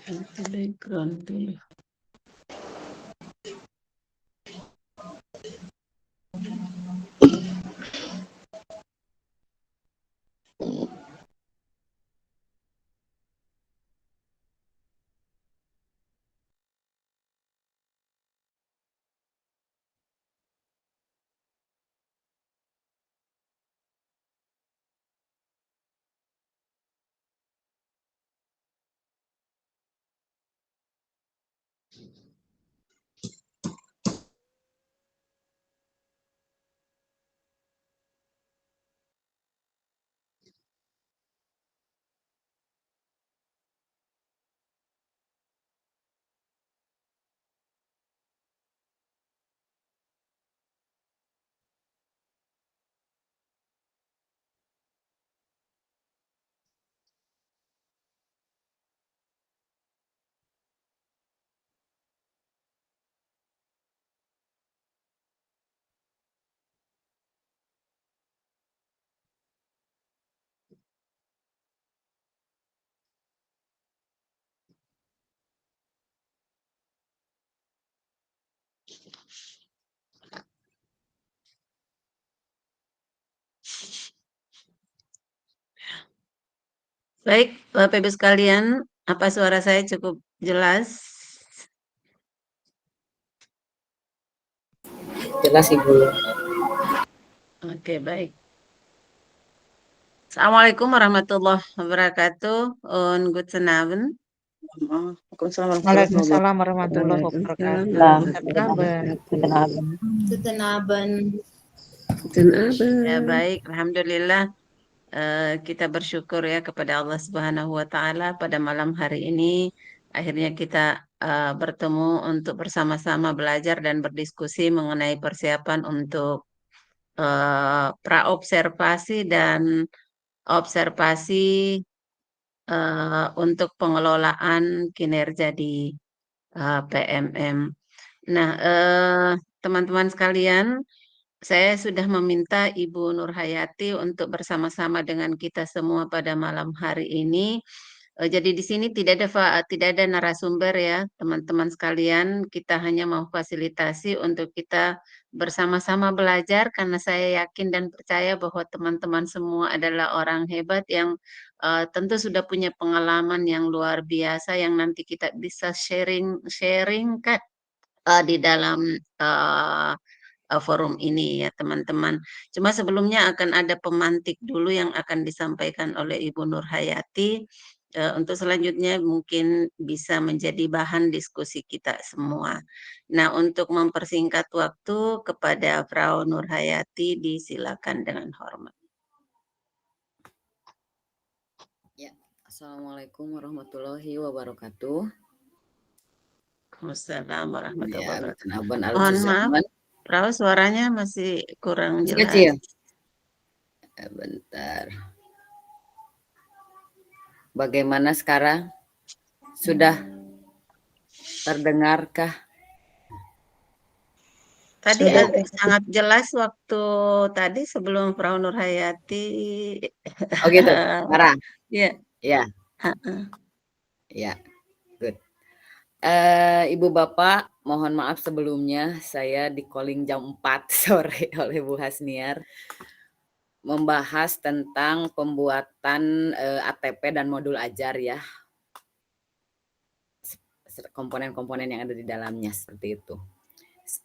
Ganti background dulu. Baik, Bapak Ibu sekalian, apa suara saya cukup jelas? Jelas Ibu. Oke, baik. Assalamualaikum warahmatullahi wabarakatuh. Und guten Abend. Waalaikumsalam warahmatullahi wabarakatuh. Guten Abend. Guten Abend. Guten Abend. Guten Abend. Ya, baik. Alhamdulillah. Kita bersyukur ya kepada Allah Subhanahu wa Ta'ala pada malam hari ini. Akhirnya kita bertemu untuk bersama-sama belajar dan berdiskusi mengenai persiapan untuk praobservasi dan observasi untuk pengelolaan kinerja di PMM. Nah, teman-teman sekalian, saya sudah meminta Ibu Nurhayati untuk bersama-sama dengan kita semua pada malam hari ini. Jadi di sini tidak ada narasumber ya, teman-teman sekalian. Kita hanya memfasilitasi untuk kita bersama-sama belajar karena saya yakin dan percaya bahwa teman-teman semua adalah orang hebat yang tentu sudah punya pengalaman yang luar biasa yang nanti kita bisa sharing kan di dalam uh, forum ini ya teman-teman. Cuma sebelumnya akan ada pemantik dulu yang akan disampaikan oleh Ibu Nurhayati. Untuk selanjutnya mungkin bisa menjadi bahan diskusi kita semua. Nah, untuk mempersingkat waktu kepada Frau Nurhayati disilakan dengan hormat. Ya, Assalamualaikum warahmatullahi wabarakatuh. Assalamualaikum warahmatullahi Ya, wabarakatuh. guten Abend, Mohon maaf, Frau suaranya masih kurang jelas. Kecil. Bentar. Bagaimana sekarang? Sudah terdengarkah? Tadi sangat jelas waktu tadi sebelum Frau Nurhayati. Oh gitu, marah. Iya. Ya. Ya, good. Ibu Bapak, mohon maaf sebelumnya saya di calling jam 4 sore oleh Bu Hasniar membahas tentang pembuatan ATP dan modul ajar ya. Komponen-komponen yang ada di dalamnya seperti itu.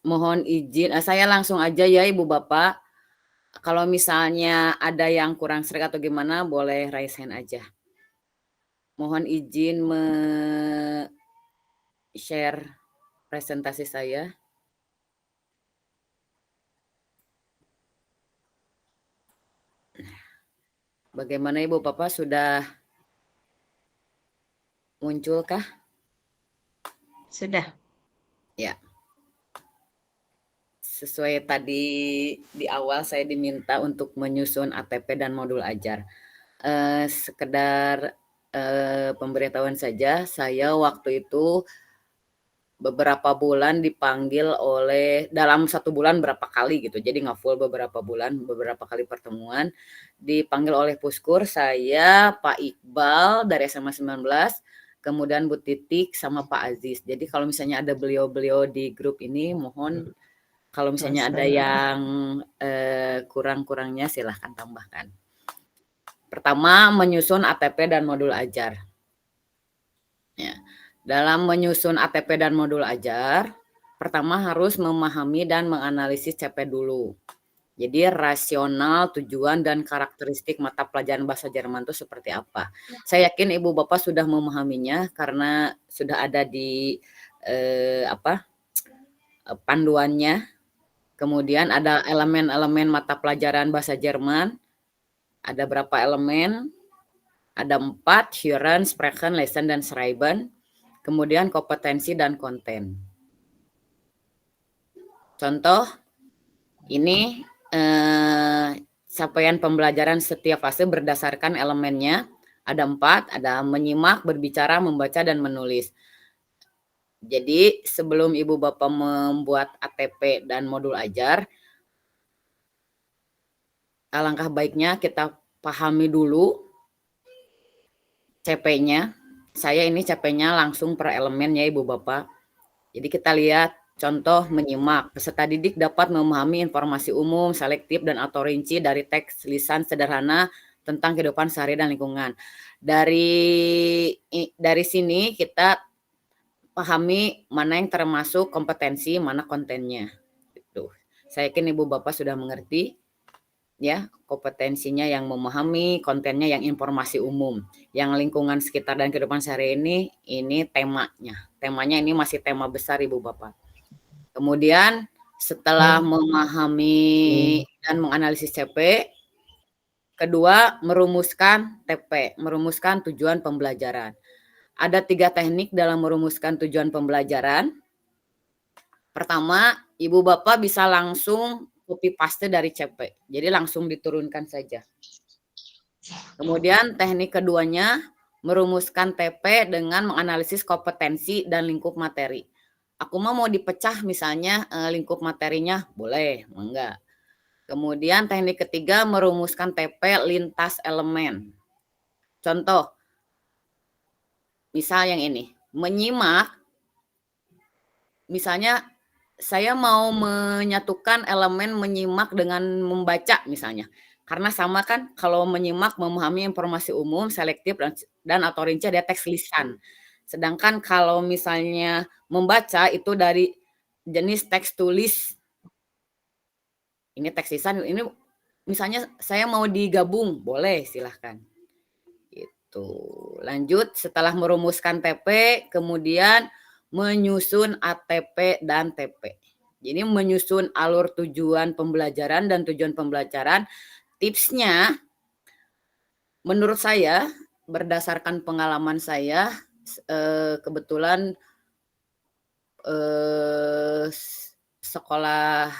Mohon izin, saya langsung aja ya Ibu Bapak. Kalau misalnya ada yang kurang serak atau gimana, boleh raise hand aja. Mohon izin share presentasi saya. Bagaimana Ibu Bapak, sudah munculkah? Sudah. Ya. Sesuai tadi di awal saya diminta untuk menyusun ATP dan modul ajar. Sekedar pemberitahuan saja, saya waktu itu beberapa bulan dipanggil dalam 1 bulan berapa kali gitu, jadi nggak full beberapa bulan, beberapa kali pertemuan, dipanggil oleh Puskur, saya, Pak Iqbal dari SMA 19, kemudian Bu Titik sama Pak Aziz. Jadi kalau misalnya ada beliau-beliau di grup ini, mohon kalau misalnya ada yang kurang-kurangnya silahkan tambahkan. Pertama, menyusun ATP dan modul ajar. Ya. Dalam menyusun ATP dan modul ajar, pertama harus memahami dan menganalisis CP dulu. Jadi rasional, tujuan, dan karakteristik mata pelajaran bahasa Jerman itu seperti apa. Saya yakin Ibu Bapak sudah memahaminya karena sudah ada di panduannya. Kemudian ada elemen-elemen mata pelajaran bahasa Jerman. Ada berapa elemen? Ada 4, Hören, Sprechen, Lesen, dan Schreiben. Kemudian kompetensi dan konten. Contoh, ini capaian pembelajaran setiap fase berdasarkan elemennya. Ada 4, ada menyimak, berbicara, membaca, dan menulis. Jadi sebelum Ibu Bapak membuat ATP dan modul ajar, alangkah baiknya kita pahami dulu CP-nya. Saya ini CP-nya langsung per elemen ya Ibu Bapak. Jadi kita lihat contoh menyimak. Peserta didik dapat memahami informasi umum, selektif, dan atau rinci dari teks lisan sederhana tentang kehidupan sehari dan lingkungan. Dari sini kita pahami mana yang termasuk kompetensi, mana kontennya. Gitu. Saya yakin Ibu Bapak sudah mengerti. Ya, kompetensinya yang memahami, kontennya yang informasi umum, yang lingkungan sekitar dan kehidupan sehari ini temanya. Temanya ini masih tema besar Ibu Bapak. Kemudian setelah memahami dan menganalisis CP, kedua merumuskan TP, merumuskan tujuan pembelajaran. Ada 3 teknik dalam merumuskan tujuan pembelajaran. Pertama, Ibu Bapak bisa langsung copy paste dari CP. Jadi langsung diturunkan saja. Kemudian teknik keduanya merumuskan TP dengan menganalisis kompetensi dan lingkup materi. Aku mau dipecah misalnya lingkup materinya, boleh, enggak. Kemudian teknik ketiga merumuskan TP lintas elemen. Contoh, misal yang ini, menyimak, misalnya saya mau menyatukan elemen menyimak dengan membaca misalnya. Karena sama kan kalau menyimak memahami informasi umum, selektif, dan atau rinci ada teks lisan. Sedangkan kalau misalnya membaca itu dari jenis teks tulis. Ini teks lisan, ini misalnya saya mau digabung, boleh silahkan. Itu. Lanjut setelah merumuskan TP, kemudian menyusun ATP dan TP. Jadi menyusun alur tujuan pembelajaran dan tujuan pembelajaran. Tipsnya, menurut saya, berdasarkan pengalaman saya, kebetulan sekolah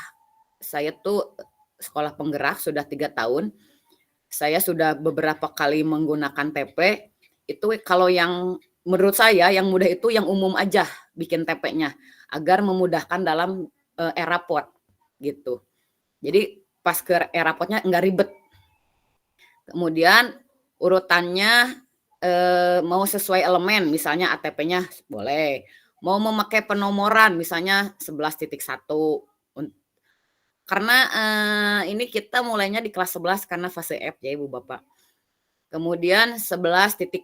saya tuh sekolah penggerak sudah 3 tahun. Saya sudah beberapa kali menggunakan TP. Itu kalau yang menurut saya yang mudah itu yang umum aja bikin TP-nya agar memudahkan dalam e-raport gitu. Jadi pas ke e-raportnya enggak ribet. Kemudian urutannya mau sesuai elemen, misalnya ATP-nya boleh. Mau memakai penomoran misalnya 11.1. Karena ini kita mulainya di kelas 11 karena fase F ya Ibu Bapak. Kemudian 11.2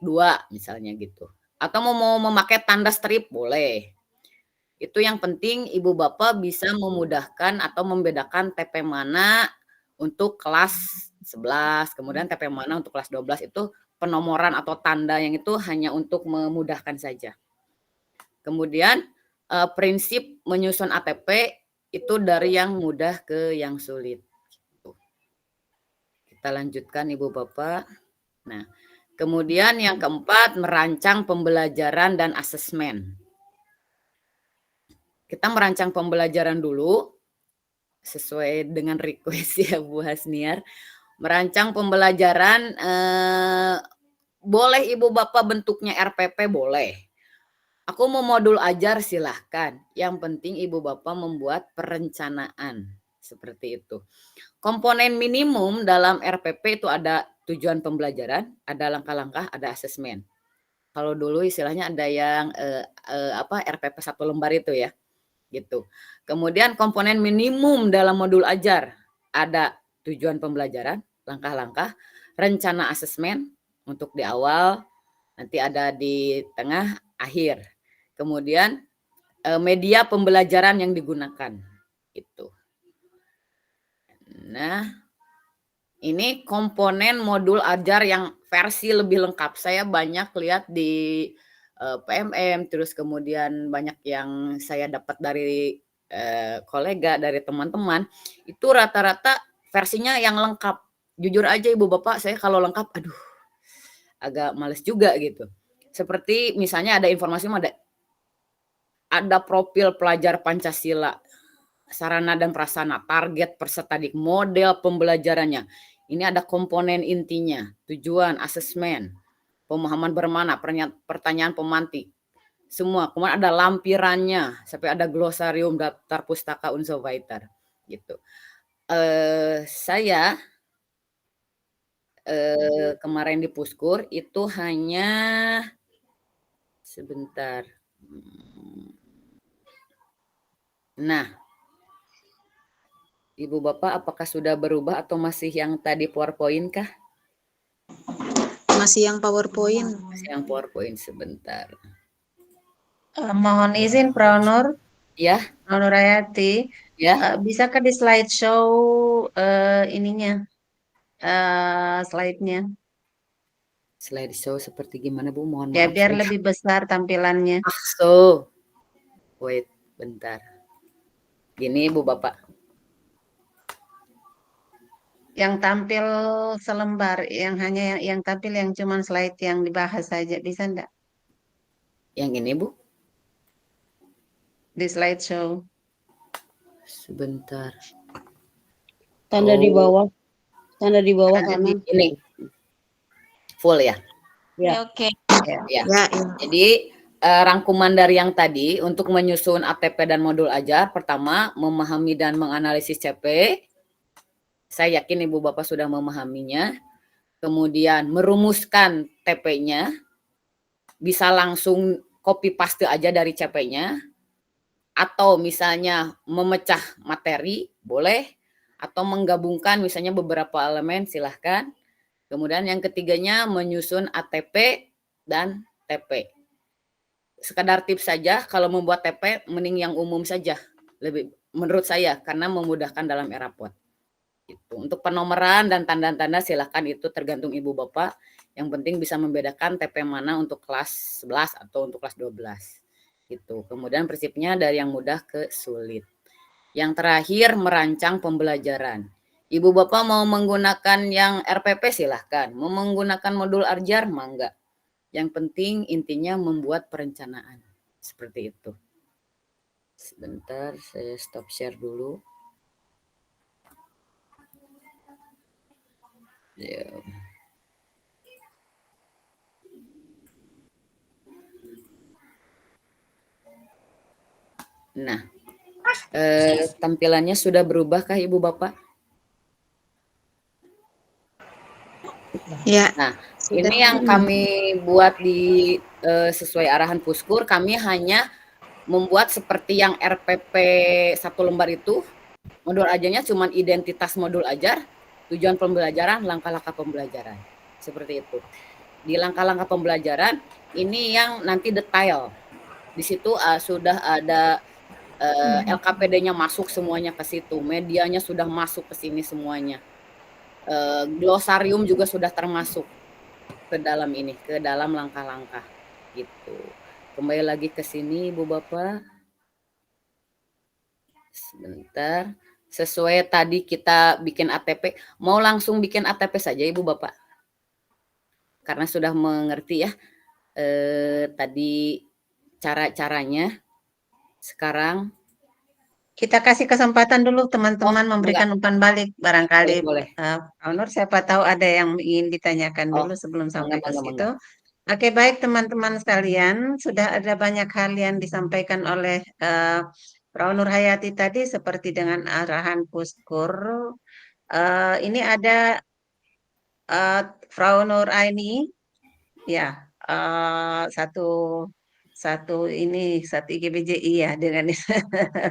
misalnya gitu. Atau mau memakai tanda strip boleh. Itu yang penting Ibu Bapak bisa memudahkan atau membedakan TP mana untuk kelas 11, kemudian TP mana untuk kelas 12 itu penomoran atau tanda yang itu hanya untuk memudahkan saja. Kemudian prinsip menyusun ATP itu dari yang mudah ke yang sulit. Kita lanjutkan Ibu Bapak. Nah, kemudian yang keempat, merancang pembelajaran dan asesmen. Kita merancang pembelajaran dulu, sesuai dengan request ya Bu Hasniar. Merancang pembelajaran, boleh Ibu Bapak bentuknya RPP, boleh. Aku mau modul ajar silahkan. Yang penting Ibu Bapak membuat perencanaan. Seperti itu. Komponen minimum dalam RPP itu ada tujuan pembelajaran, ada langkah-langkah, ada asesmen. Kalau dulu istilahnya ada yang RPP 1 lembar itu ya, gitu. Kemudian komponen minimum dalam modul ajar ada tujuan pembelajaran, langkah-langkah, rencana asesmen untuk di awal, nanti ada di tengah, akhir. Kemudian media pembelajaran yang digunakan, gitu. Nah, ini komponen modul ajar yang versi lebih lengkap. Saya banyak lihat di PMM, terus kemudian banyak yang saya dapat dari kolega, dari teman-teman, itu rata-rata versinya yang lengkap. Jujur aja Ibu Bapak, saya kalau lengkap, aduh, agak males juga gitu. Seperti misalnya ada informasi, ada profil pelajar Pancasila, sarana dan prasarana, target peserta didik, model pembelajarannya. Ini ada komponen intinya, tujuan, asesmen, pemahaman bermakna, pertanyaan pemantik, semua. Kemudian ada lampirannya, sampai ada glosarium, daftar pustaka unsur Weiter, gitu. Saya kemarin di Puskur itu hanya sebentar. Nah, Ibu Bapak apakah sudah berubah atau masih yang tadi PowerPoint kah? Masih yang PowerPoint. Masih yang PowerPoint sebentar. Mohon izin, Praunur. Ya. Nur Hayati. Ya. Bisakah di slideshow ininya, slide-nya? Slideshow seperti gimana Bu? Mohon Ya, maaf. biar lebih besar tampilannya. Wait, bentar. Gini Bu Bapak. Yang tampil selembar, yang tampil yang cuma slide yang dibahas saja, bisa enggak? Yang ini Bu? Di slideshow. Sebentar. Tanda di bawah. Tanda di bawah kanan. Ini. Full ya? Ya. Oke. Ya. Jadi rangkuman dari yang tadi untuk menyusun ATP dan modul ajar, pertama memahami dan menganalisis CP. Saya yakin Ibu Bapak sudah memahaminya. Kemudian merumuskan TP-nya, bisa langsung copy paste aja dari CP-nya, atau misalnya memecah materi, boleh, atau menggabungkan misalnya beberapa elemen, silahkan. Kemudian yang ketiganya menyusun ATP dan TP. Sekadar tips saja, kalau membuat TP mending yang umum saja, lebih menurut saya, karena memudahkan dalam era POT. Gitu. Untuk penomoran dan tanda-tanda silahkan, itu tergantung Ibu Bapak. Yang penting bisa membedakan TP mana untuk kelas 11 atau untuk kelas 12. Gitu. Kemudian prinsipnya dari yang mudah ke sulit. Yang terakhir, merancang pembelajaran. Ibu Bapak mau menggunakan yang RPP silahkan, mau menggunakan modul ajar mangga. Yang penting intinya membuat perencanaan. Seperti itu. Sebentar, saya stop share dulu. Ya. Nah, tampilannya sudah berubahkah Ibu Bapak? Ya. Nah, ini yang kami buat di sesuai arahan Puskur, kami hanya membuat seperti yang RPP 1 lembar itu, modul ajarnya cuma identitas modul ajar, tujuan pembelajaran, langkah-langkah pembelajaran. Seperti itu. Di langkah-langkah pembelajaran, ini yang nanti detail. Di situ sudah ada LKPD-nya masuk semuanya ke situ, medianya sudah masuk ke sini semuanya. Glosarium juga sudah termasuk ke dalam ini, ke dalam langkah-langkah gitu. Kembali lagi ke sini Ibu Bapak. Sebentar. Sesuai tadi kita bikin ATP, mau langsung bikin ATP saja Ibu Bapak? Karena sudah mengerti ya tadi cara-caranya. Sekarang kita kasih kesempatan dulu teman-teman memberikan umpan balik, barangkali Nur, siapa tahu ada yang ingin ditanyakan dulu sebelum sampai ke situ. Oke, baik teman-teman sekalian, sudah ada banyak hal yang disampaikan oleh Frau Nur Hayati tadi seperti dengan arahan Puskur. Ini ada Frau Nur Aini, ya, satu IGBJI ya dengan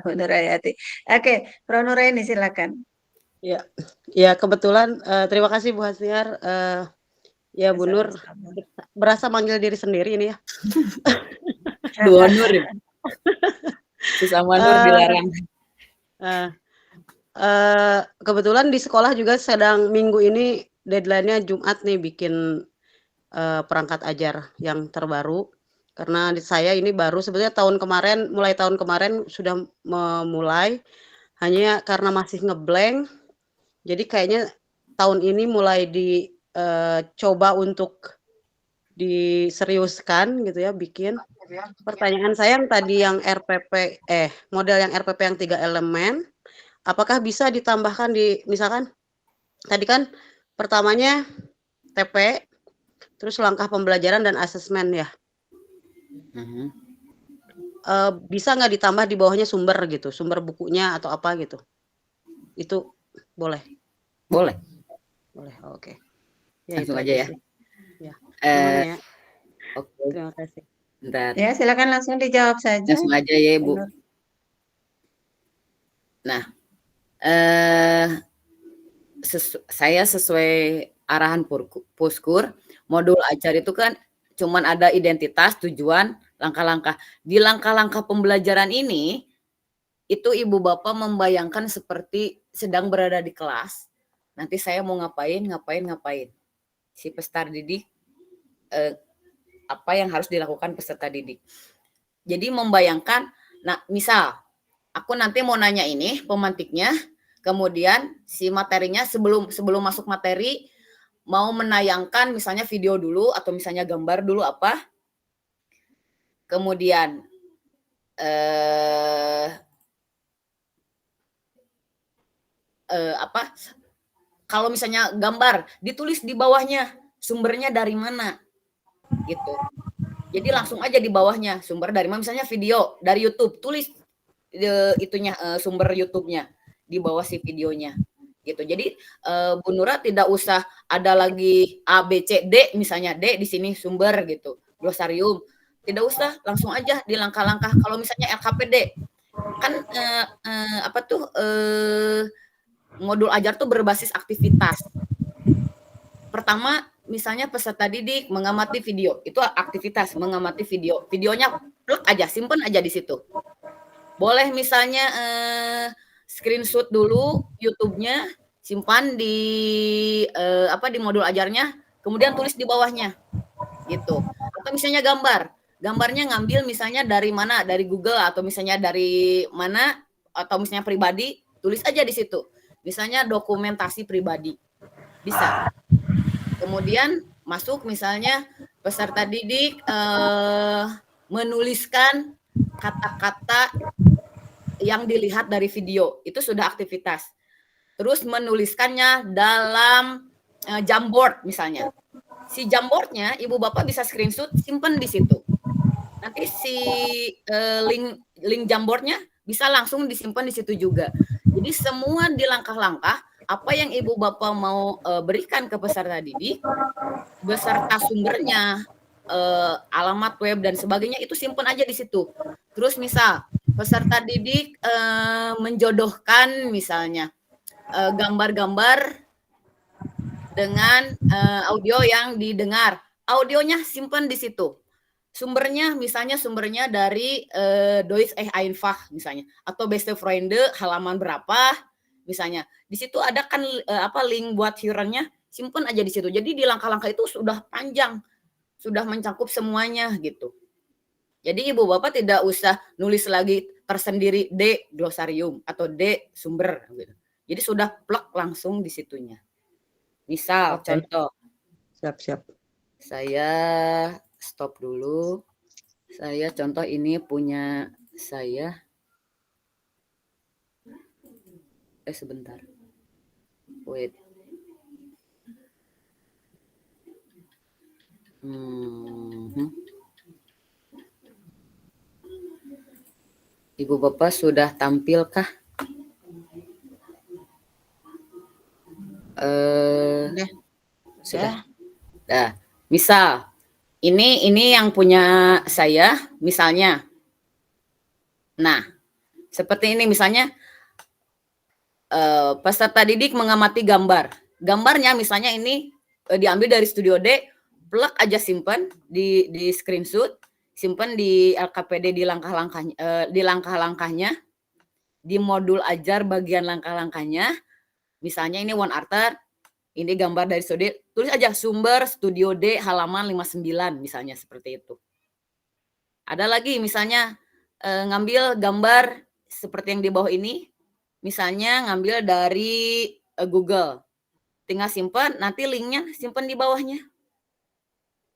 Bu Nur Hayati. Oke, Prof. Nuraini silakan. Ya, ya kebetulan terima kasih Bu Hasniar. Ya Bu Nur, Sama-sama. berasa manggil diri sendiri ini ya. Dua Nur. Sesama Nur dilarang. Kebetulan di sekolah juga sedang minggu ini deadline-nya Jumat nih bikin perangkat ajar yang terbaru. Karena saya ini baru sebetulnya mulai tahun kemarin sudah memulai, hanya karena masih ngeblank. Jadi kayaknya tahun ini mulai dicoba untuk diseriuskan gitu ya, bikin. Pertanyaan saya yang tadi yang model yang RPP yang 3 elemen, apakah bisa ditambahkan misalkan tadi kan pertamanya TP, terus langkah pembelajaran dan asesmen ya. Bisa nggak ditambah di bawahnya sumber gitu, sumber bukunya atau apa gitu? Itu boleh? Boleh. Boleh, oke. Ya, langsung itu aja ya. Ya. Ya. Oke. Terima kasih. Bentar. Ya, silakan langsung dijawab saja. Langsung aja ya, Ibu. Nah, saya sesuai arahan Puskur, modul ajar itu kan cuman ada identitas, tujuan, langkah-langkah. Di langkah-langkah pembelajaran ini, itu Ibu Bapak membayangkan seperti sedang berada di kelas. Nanti saya mau ngapain. Si peserta didik, apa yang harus dilakukan peserta didik. Jadi membayangkan, nah misal, aku nanti mau nanya ini, pemantiknya, kemudian si materinya sebelum masuk materi, mau menayangkan misalnya video dulu, atau misalnya gambar dulu apa, kemudian kalau misalnya gambar, ditulis di bawahnya sumbernya dari mana, gitu. Jadi langsung aja di bawahnya sumber dari mana, misalnya video dari YouTube, tulis sumber YouTube-nya di bawah si videonya, gitu. Jadi Bu Nura tidak usah ada lagi A, B, C, D, misalnya D di sini sumber gitu, glosarium. Tidak usah, langsung aja di langkah-langkah. Kalau misalnya LKPD kan modul ajar tuh berbasis aktivitas. Pertama, misalnya peserta didik mengamati video, itu aktivitas mengamati video. Videonya plug aja, simpen aja di situ. Boleh misalnya screenshot dulu YouTube-nya, simpan di modul ajarnya, kemudian tulis di bawahnya, gitu. Atau misalnya gambarnya ngambil misalnya dari mana, dari Google atau misalnya dari mana, atau misalnya pribadi, tulis aja di situ. Misalnya dokumentasi pribadi, bisa. Kemudian masuk misalnya peserta didik menuliskan kata-kata yang dilihat dari video, itu sudah aktivitas. Terus menuliskannya dalam Jamboard misalnya. Si Jamboardnya Ibu Bapak bisa screenshot, simpan di situ. Nanti si link Jamboardnya bisa langsung disimpan di situ juga. Jadi semua di langkah-langkah apa yang Ibu Bapak mau berikan ke peserta didik, beserta sumbernya, alamat web dan sebagainya, itu simpan aja di situ. Terus misal peserta didik menjodohkan misalnya gambar-gambar dengan audio yang didengar, audionya simpan di situ. Sumbernya dari Deutsch Einfach misalnya, atau Beste Freunde halaman berapa misalnya. Di situ ada kan link buat hearer-nya, simpan aja di situ. Jadi di langkah-langkah itu sudah panjang, sudah mencakup semuanya gitu. Jadi Ibu Bapak tidak usah nulis lagi tersendiri D glosarium atau D sumber gitu. Jadi sudah plug langsung di situnya. Misal contoh. Siap. Saya stop dulu. Saya contoh ini punya saya. Sebentar. Wait. Ibu Bapak sudah tampilkah? Sudah. Nah, misal Ini yang punya saya misalnya. Nah, seperti ini misalnya peserta didik mengamati gambar. Gambarnya misalnya ini diambil dari Studio D, plug aja simpan di screenshot, simpan di LKPD di langkah-langkahnya, di modul ajar bagian langkah-langkahnya. Misalnya ini OneArter, ini gambar dari Studio D, tulis aja sumber Studio D halaman 59 misalnya seperti itu. Ada lagi misalnya ngambil gambar seperti yang di bawah ini, misalnya ngambil dari Google, tinggal simpan, nanti linknya simpan di bawahnya,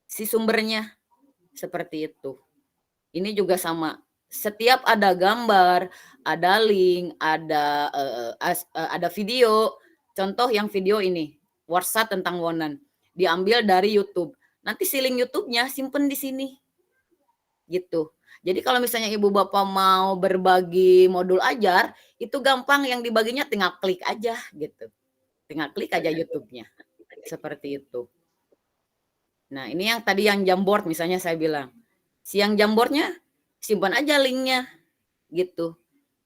si sumbernya, seperti itu. Ini juga sama, setiap ada gambar, ada link, ada video, contoh yang video ini, WhatsApp tentang Wonan, diambil dari YouTube, nanti si link YouTube-nya simpan di sini, gitu. Jadi kalau misalnya ibu bapak mau berbagi modul ajar, itu gampang, yang dibaginya tinggal klik aja gitu. Tinggal klik aja YouTube-nya. Seperti itu. Nah, ini yang tadi yang Jamboard misalnya saya bilang. Siang Jamboardnya simpan aja linknya gitu.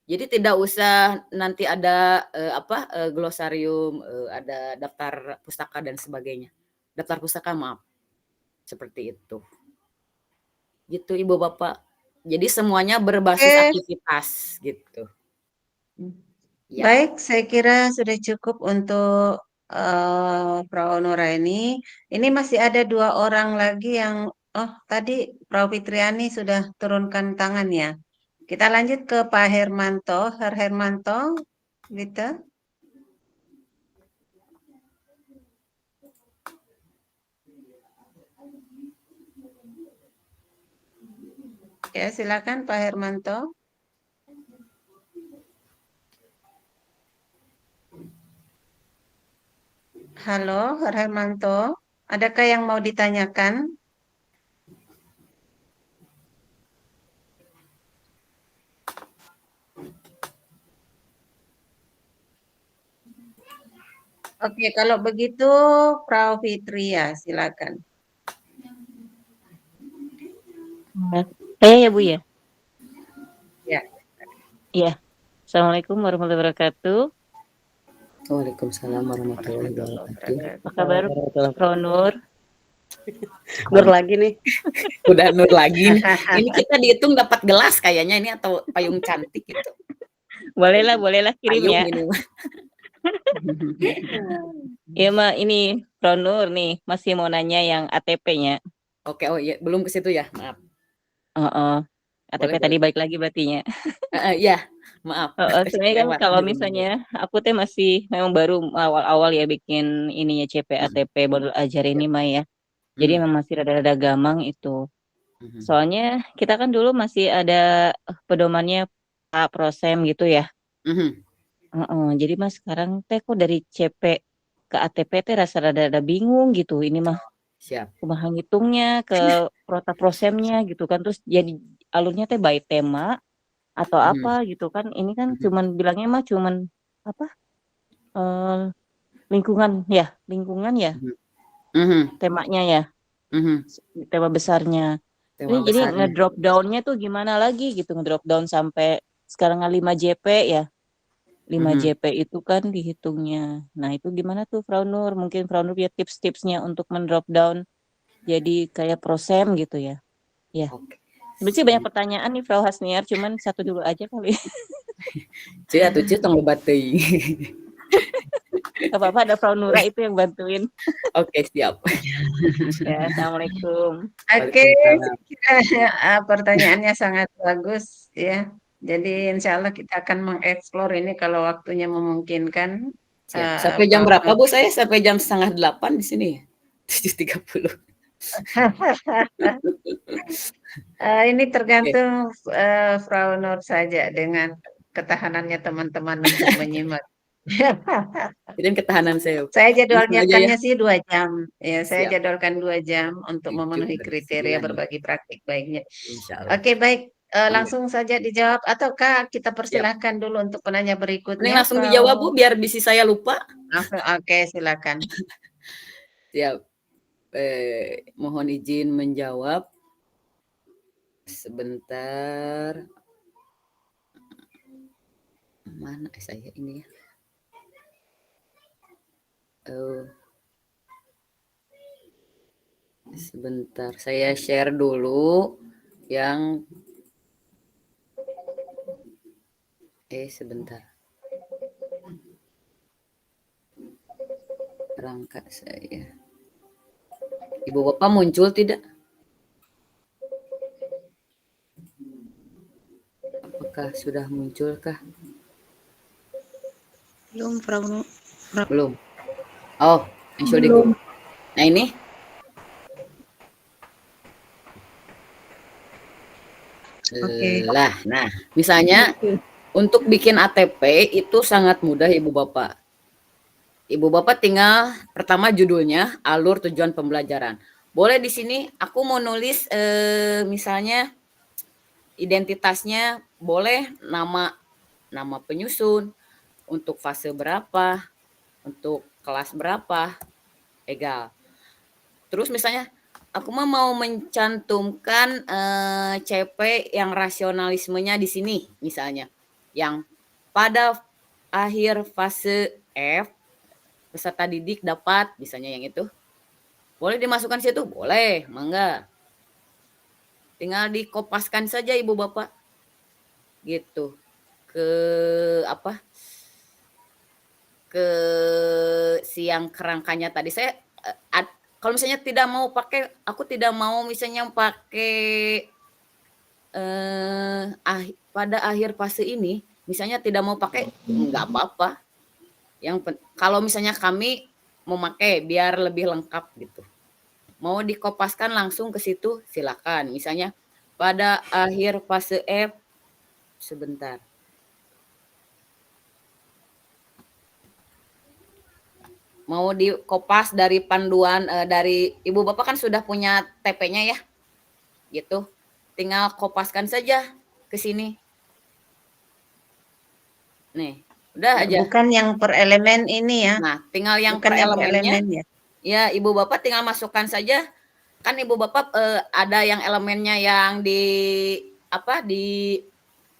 Jadi tidak usah nanti ada glosarium, ada daftar pustaka dan sebagainya. Daftar pustaka maaf. Seperti itu. Gitu Ibu Bapak. Jadi semuanya berbasis aktivitas gitu. Ya. Baik, saya kira sudah cukup untuk Frau Nuraini. Ini masih ada 2 orang lagi yang, tadi Frau Fitriani sudah turunkan tangan ya. Kita lanjut ke Pak Hermanto. Herr Hermanto, gitu. Ya, silakan Pak Hermanto. Halo, Herr Hermanto. Adakah yang mau ditanyakan? Oke, kalau begitu Frau Fitria, silakan. Saya ya Bu ya? Ya. Iya. Assalamualaikum warahmatullahi wabarakatuh. Waalaikumsalam warahmatullahi wabarakatuh. Apa kabar Frau Nur? Nur lagi nih. Udah Nur lagi nih. Ini kita dihitung dapat gelas kayaknya ini atau payung cantik gitu. Bolehlah kirim Payung ya. ini. Ya Ma, ini Frau Nur nih masih mau nanya yang ATP-nya. Oke, oh iya, belum ke situ ya, maaf. ATP Boleh, tadi boleh. balik lagi berartinya. Ya, maaf. Sebenarnya kan Lewat kalau dulu. misalnya aku teh masih memang baru awal-awal ya bikin ininya CP ATP modul ajar ini Ma ya. Jadi memang masih rada-rada gamang itu. Soalnya kita kan dulu masih ada pedomannya Pak Prosem gitu ya. Jadi Mas sekarang teh kok dari CP ke ATP teh rasa rada-rada bingung gitu. Ini mah Siap. kumaha ngitungnya ke prosemnya gitu kan. Terus jadi alurnya teh by tema atau apa gitu kan. Ini kan cuman bilangnya mah cuman apa? Lingkungan ya. Temanya ya. Tema besarnya. Jadi ngedrop down-nya tuh gimana lagi gitu. Ngedrop down sampai sekarang 5 JP ya. 5 JP itu kan dihitungnya. Nah, itu gimana tuh Frau Nur? Mungkin Frau Nur punya tips-tipsnya untuk mendrop down jadi kayak prosem gitu ya. Ya. Sebenarnya banyak pertanyaan nih Frau Hasniar, cuman satu dulu aja kali. Cia tuh tong lobat teuing. Gak apa-apa, ada Frau Nura itu yang bantuin. Oke, siap. Ya, Assalamualaikum. Oke, pertanyaannya sangat bagus ya. Jadi insya Allah kita akan mengeksplor ini kalau waktunya memungkinkan. Siap. Sampai jam berapa Bu saya? Sampai jam 7:30 di sini. 7:30. Ini tergantung Frau Nur saja dengan ketahanannya teman-teman untuk menyimak. Jadi ketahanan saya. Saya jadwalkannya sih 2 jam. Ya, saya Siap. jadwalkan 2 jam untuk memenuhi kriteria berbagi praktik baiknya. Oke, baik. Langsung saja dijawab ataukah kita persilahkan dulu untuk penanya berikutnya? Ini langsung dijawab Bu biar bisi saya lupa. Langsung, oke, silakan. Siap. Mohon izin menjawab. Sebentar. Mana saya ini ya? Sebentar, saya share dulu yang sebentar. Perangkat saya. Ibu Bapak muncul tidak? Apakah sudah munculkah? Belum, Belum. Oh, belum. Nah ini. Lah, nah, misalnya untuk bikin ATP itu sangat mudah Ibu Bapak. Ibu Bapak tinggal pertama judulnya, alur tujuan pembelajaran. Boleh di sini aku mau nulis misalnya identitasnya, boleh nama penyusun, untuk fase berapa, untuk kelas berapa, egal. Terus misalnya aku mau mencantumkan CP yang rasionalismenya di sini misalnya, yang pada akhir fase F peserta didik dapat, misalnya yang itu. Boleh dimasukkan situ? Boleh, mangga. Tinggal dikopaskan saja Ibu Bapak. Gitu. Ke apa? Ke siang kerangkanya tadi. Saya kalau misalnya tidak mau pakai, aku tidak mau misalnya pakai pada akhir fase ini, misalnya tidak mau pakai, enggak apa-apa. Kalau misalnya kami memakai biar lebih lengkap gitu. Mau dikopaskan langsung ke situ, silakan. Misalnya pada akhir fase F, sebentar. Mau dikopas dari panduan dari Ibu Bapak kan sudah punya TP-nya ya. Gitu. Tinggal kopaskan saja ke sini. Nih, udah aja. Bukan yang per elemen ini ya. Nah, tinggal yang Bukan per yang per elemennya. elemen ya. Ya, Ibu Bapak tinggal masukkan saja. Kan Ibu Bapak ada yang elemennya yang di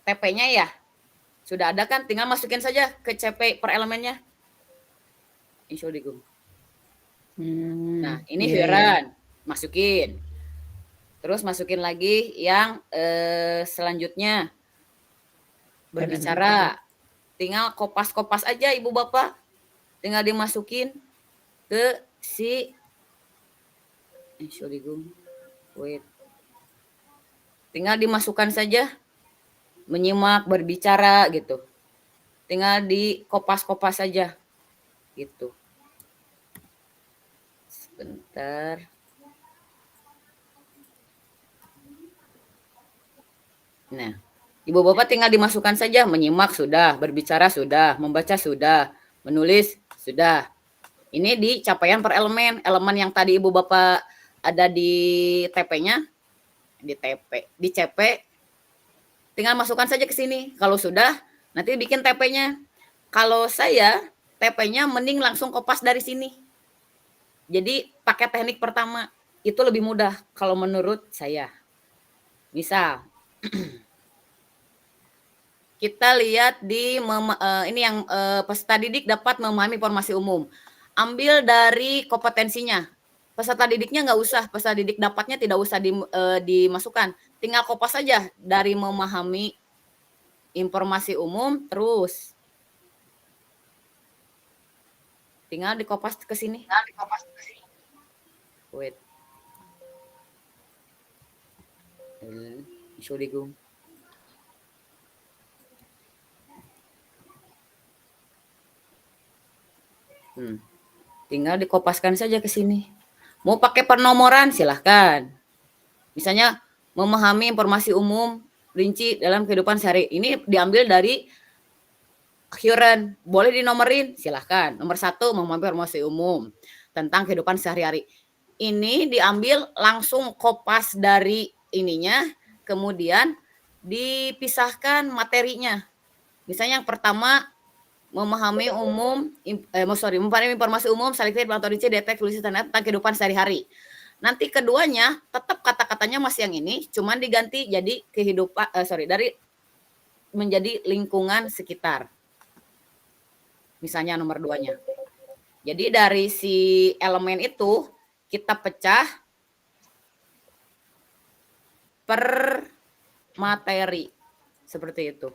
TP-nya ya. Sudah ada kan, tinggal masukin saja ke CP per elemennya. Insyaallah. Nah, ini Firan, masukin. Terus masukin lagi yang selanjutnya. Berbicara. Tinggal kopas-kopas aja Ibu Bapak. Tinggal dimasukin ke si wait. Tinggal dimasukkan saja. Menyimak, berbicara gitu. Tinggal dikopas-kopas saja. Gitu. Sebentar. Nah, Ibu Bapak tinggal dimasukkan saja, menyimak sudah, berbicara sudah, membaca sudah, menulis sudah. Ini di capaian per elemen. Elemen yang tadi Ibu Bapak ada di TP-nya, di CP, tinggal masukkan saja ke sini. Kalau sudah, nanti bikin TP-nya. Kalau saya, TP-nya mending langsung kopas dari sini. Jadi pakai teknik pertama, itu lebih mudah kalau menurut saya. Misal, kita lihat di ini yang peserta didik dapat memahami informasi umum. Ambil dari kompetensinya. Peserta didiknya nggak usah, peserta didik dapatnya tidak usah dimasukkan. Tinggal kopas saja dari memahami informasi umum, terus tinggal dikopas ke sini. Wait. Entschuldigung. Tinggal dikopaskan saja ke sini. Mau pakai penomoran silahkan. Misalnya memahami informasi umum rinci dalam kehidupan sehari. Ini diambil dari Huron. Boleh dinomorin silahkan. Nomor 1 memahami informasi umum tentang kehidupan sehari-hari. Ini diambil langsung kopas dari ininya. Kemudian dipisahkan materinya. Misalnya yang pertama memahami informasi umum, selektif, metodologi, detek, tulis, tentang kehidupan sehari-hari. Nanti keduanya tetap kata-katanya masih yang ini, cuman diganti jadi dari menjadi lingkungan sekitar. Misalnya nomor 2-nya. Jadi dari si elemen itu kita pecah per materi. Seperti itu.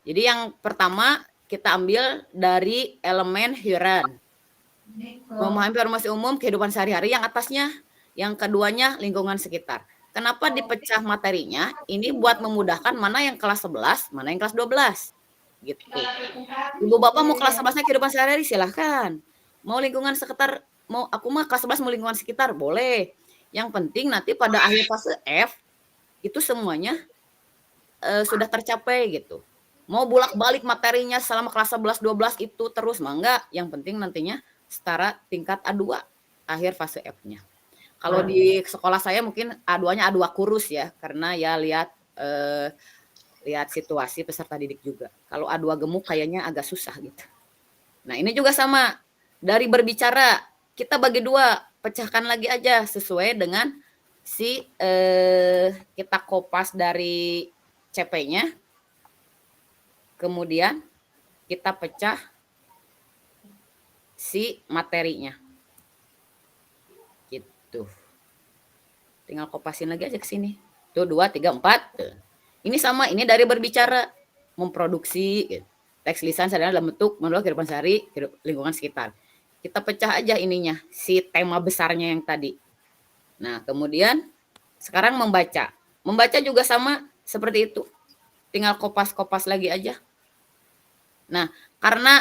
Jadi yang pertama kita ambil dari elemen heurean. Memahami informasi umum kehidupan sehari-hari yang atasnya. Yang keduanya lingkungan sekitar. Kenapa dipecah materinya? Ini buat memudahkan mana yang kelas 11, mana yang kelas 12. Gitu. Ibu Bapak mau kelas 11-nya kehidupan sehari-hari silahkan. Mau lingkungan sekitar, aku mah kelas 11 mau lingkungan sekitar, boleh. Yang penting nanti pada akhir fase F itu semuanya sudah tercapai gitu. Mau bolak-balik materinya selama kelas 11 12 itu terus mah enggak, yang penting nantinya setara tingkat A2 akhir fase F-nya. Kalau di sekolah saya mungkin A2-nya A2 kurus ya, karena ya lihat situasi peserta didik juga. Kalau A2 gemuk kayaknya agak susah gitu. Nah, ini juga sama. Dari berbicara, kita bagi 2, pecahkan lagi aja sesuai dengan kita kopas dari CP-nya. Kemudian kita pecah si materinya. Gitu. Tinggal kopasin lagi aja ke sini. Tuh 2, 3, 4. Tuh. Ini sama, ini dari berbicara, memproduksi teks lisan sederhana dalam bentuk menolak kehidupan sehari, lingkungan sekitar. Kita pecah aja ininya, si tema besarnya yang tadi. Nah, kemudian sekarang membaca. Membaca juga sama seperti itu. Tinggal kopas-kopas lagi aja. Nah, karena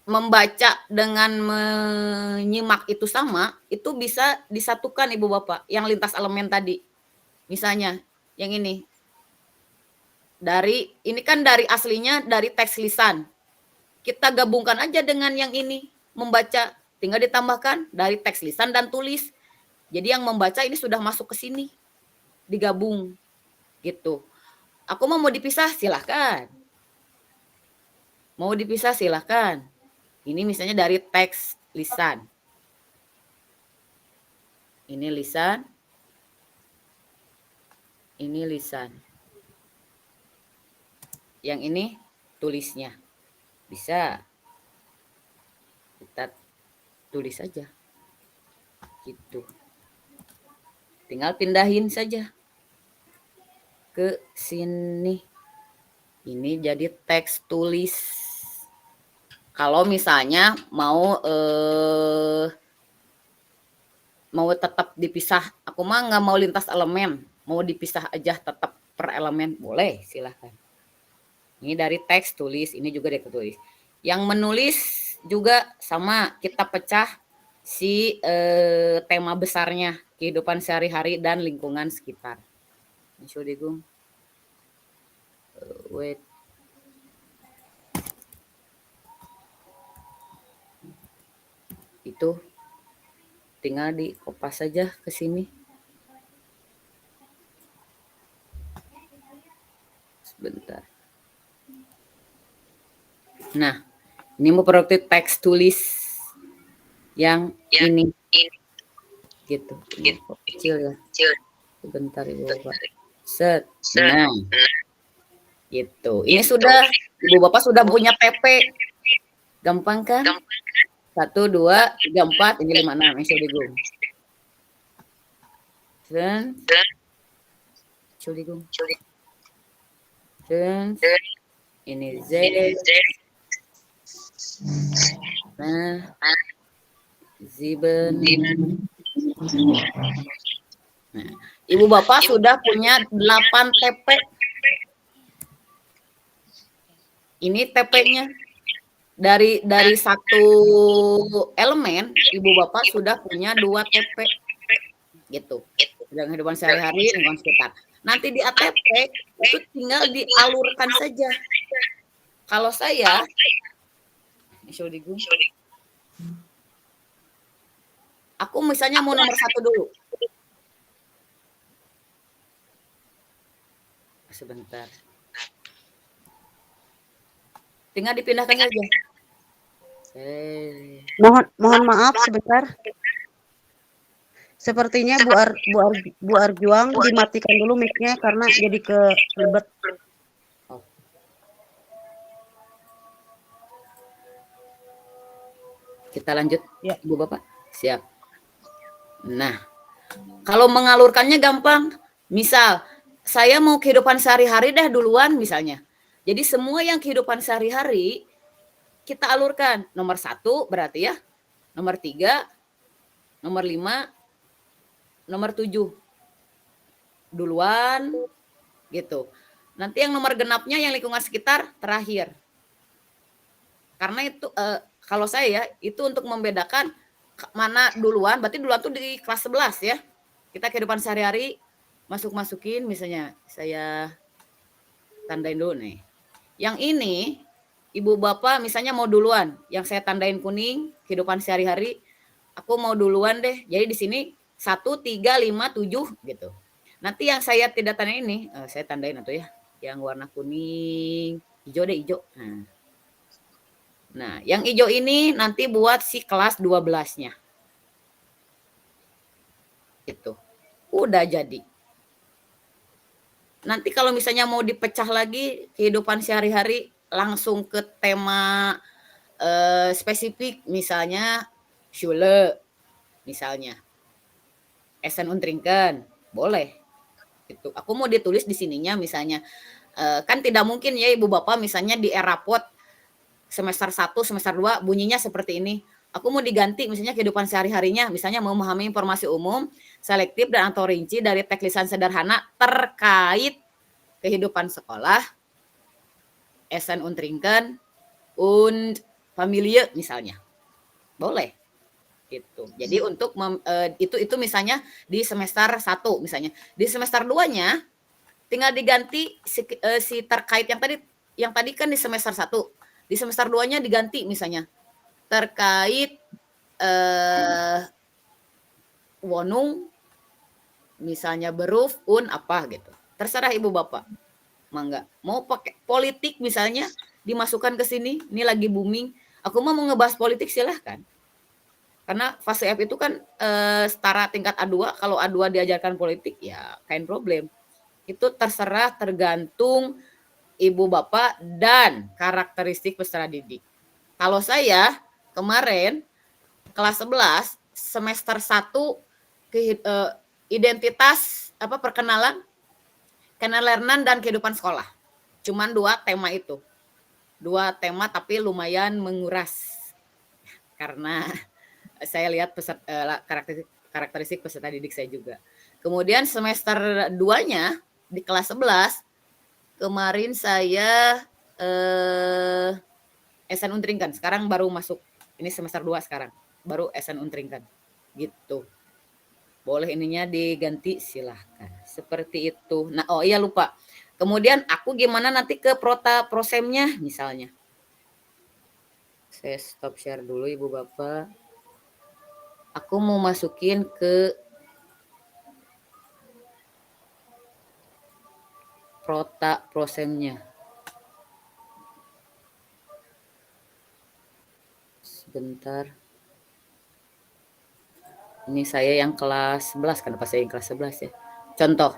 membaca dengan menyimak itu sama, itu bisa disatukan Ibu Bapak, yang lintas elemen tadi. Misalnya, yang ini. Ini kan dari aslinya dari teks lisan. Kita gabungkan aja dengan yang ini, membaca. Tinggal ditambahkan dari teks lisan dan tulis. Jadi yang membaca ini sudah masuk ke sini. Digabung. Gitu. Aku mau dipisah, silahkan. Mau dipisah, silahkan. Ini misalnya dari teks lisan. Ini lisan. Ini lisan. Yang ini tulisnya. Bisa. Kita tulis saja. Gitu. Tinggal pindahin saja ke sini. Ini jadi teks tulis. Kalau misalnya mau tetap dipisah, aku mah nggak mau lintas elemen, mau dipisah aja tetap per elemen, boleh, silahkan. Ini dari teks tulis, ini juga dari tulis. Yang menulis juga sama, kita pecah si tema besarnya, kehidupan sehari-hari dan lingkungan sekitar. Entschuldigung. Wait. Itu tinggal dikopas saja ke sini. Sebentar. Nah, ini memproduksi teks tulis yang ini. Gitu. Kecil ya. Sebentar Ibu Bapak. Set. Nah. Gitu. Ini sudah Ibu Bapak sudah punya PP. Gampang kan? 1, 2, 3, 4, ini 5, 6. Entschuldigung. Entschuldigung. Ini Z. Nah. 7. Nah, Ibu Bapak sudah punya 8 TP. Ini TP-nya. Dari satu elemen, Ibu Bapak sudah punya 2 TP. Gitu. Dalam kehidupan sehari-hari, lingkungan sekitar. Nanti di ATP, itu tinggal dialurkan saja. Kalau saya, aku misalnya mau nomor 1 dulu. Sebentar. tinggal dipindahkan saja. Mohon maaf sebentar. Sepertinya Bu Arjuang dimatikan dulu mic-nya karena jadi kelebet. Kita lanjut, Ya. Ibu Bapak. Siap. Nah, kalau mengalurkannya gampang. Misal, saya mau kehidupan sehari-hari dah duluan misalnya. Jadi semua yang kehidupan sehari-hari kita alurkan. Nomor 1 berarti ya. Nomor 3, nomor 5, nomor 7. Duluan gitu. Nanti yang nomor genapnya yang lingkungan sekitar terakhir. Karena itu kalau saya ya, itu untuk membedakan mana duluan, berarti duluan tuh di kelas 11 ya. Kita kehidupan sehari-hari masukin misalnya saya tandain dulu nih. Yang ini Ibu Bapak misalnya mau duluan, yang saya tandain kuning kehidupan sehari-hari, aku mau duluan deh. Jadi di sini 1, 3, 5, 7 gitu. Nanti yang saya tidak tandain ini, saya tandain atau ya, yang warna kuning, hijau deh, hijau. Nah, yang hijau ini nanti buat si kelas 12-nya. Itu. Udah jadi. Nanti kalau misalnya mau dipecah lagi kehidupan sehari-hari langsung ke tema spesifik, misalnya Schule, misalnya Essen und Trinken, boleh. Itu. Aku mau ditulis di sininya misalnya kan tidak mungkin ya Ibu Bapak misalnya di Erapot semester 1, semester 2 bunyinya seperti ini. Aku mau diganti misalnya kehidupan sehari-harinya, misalnya memahami informasi umum, selektif dan atau rinci dari teks lisan sederhana terkait kehidupan sekolah, Essen und Trinken, und Familie misalnya. Boleh. Gitu. Jadi untuk itu misalnya di semester 1 misalnya. Di semester 2-nya tinggal diganti si terkait yang tadi kan di semester 1. Di semester 2-nya diganti misalnya terkait Wohnung misalnya Beruf apa gitu. Terserah Ibu Bapak. Mangga. Mau pakai politik misalnya dimasukkan ke sini, ini lagi booming. Aku mau ngebahas politik silahkan. Karena fase F itu kan setara tingkat A2, kalau A2 diajarkan politik ya kain problem. Itu terserah tergantung Ibu Bapak dan karakteristik peserta didik. Kalau saya kemarin kelas 11 semester 1 identitas perkenalan, kenelernan dan kehidupan sekolah. Cuman 2 tema itu. 2 tema tapi lumayan menguras. Karena saya lihat karakteristik peserta didik saya juga. Kemudian semester 2-nya di kelas 11 kemarin saya Essen und Trinken. Sekarang baru masuk. Ini semester 2 sekarang. Baru Essen und Trinken. Gitu. Boleh ininya diganti silahkan. Seperti itu. Nah, oh iya lupa. Kemudian aku gimana nanti ke prosemnya misalnya. Saya stop share dulu Ibu Bapak. Aku mau masukin ke prosemnya. Sebentar. Ini saya yang kelas 11, kenapa saya yang kelas 11 ya? Contoh.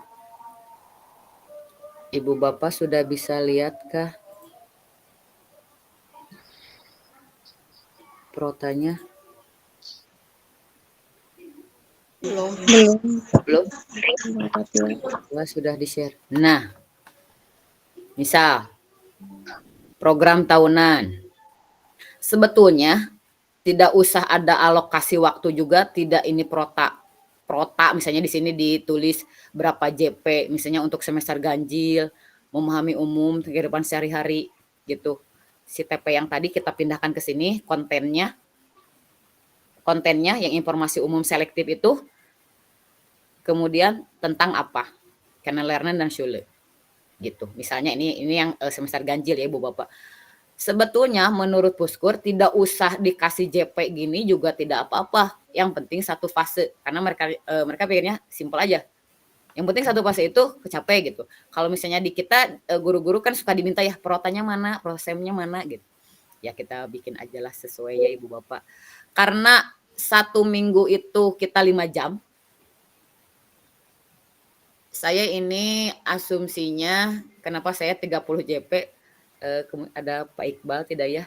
Ibu Bapak sudah bisa lihatkah protanya? Belum. Sudah di-share. Nah, misal program tahunan. Sebetulnya tidak usah ada alokasi waktu juga, tidak ini prota misalnya di sini ditulis berapa JP misalnya untuk semester ganjil, memahami umum kehidupan sehari-hari gitu. Si TP yang tadi kita pindahkan ke sini kontennya yang informasi umum selektif itu kemudian tentang apa? Kenelernan dan Schule. Gitu. Misalnya ini yang semester ganjil ya Ibu Bapak. Sebetulnya menurut Puskur tidak usah dikasih JP gini juga tidak apa-apa. Yang penting 1 fase karena mereka pikirnya simpel aja. Yang penting satu fase itu kecapai gitu. Kalau misalnya di kita guru-guru kan suka diminta ya protanya mana, prosemnya mana gitu. Ya kita bikin aja lah sesuai ya Ibu Bapak. Karena 1 minggu itu kita 5 jam. Saya ini asumsinya kenapa saya 30 JP, ada Pak Iqbal tidak ya?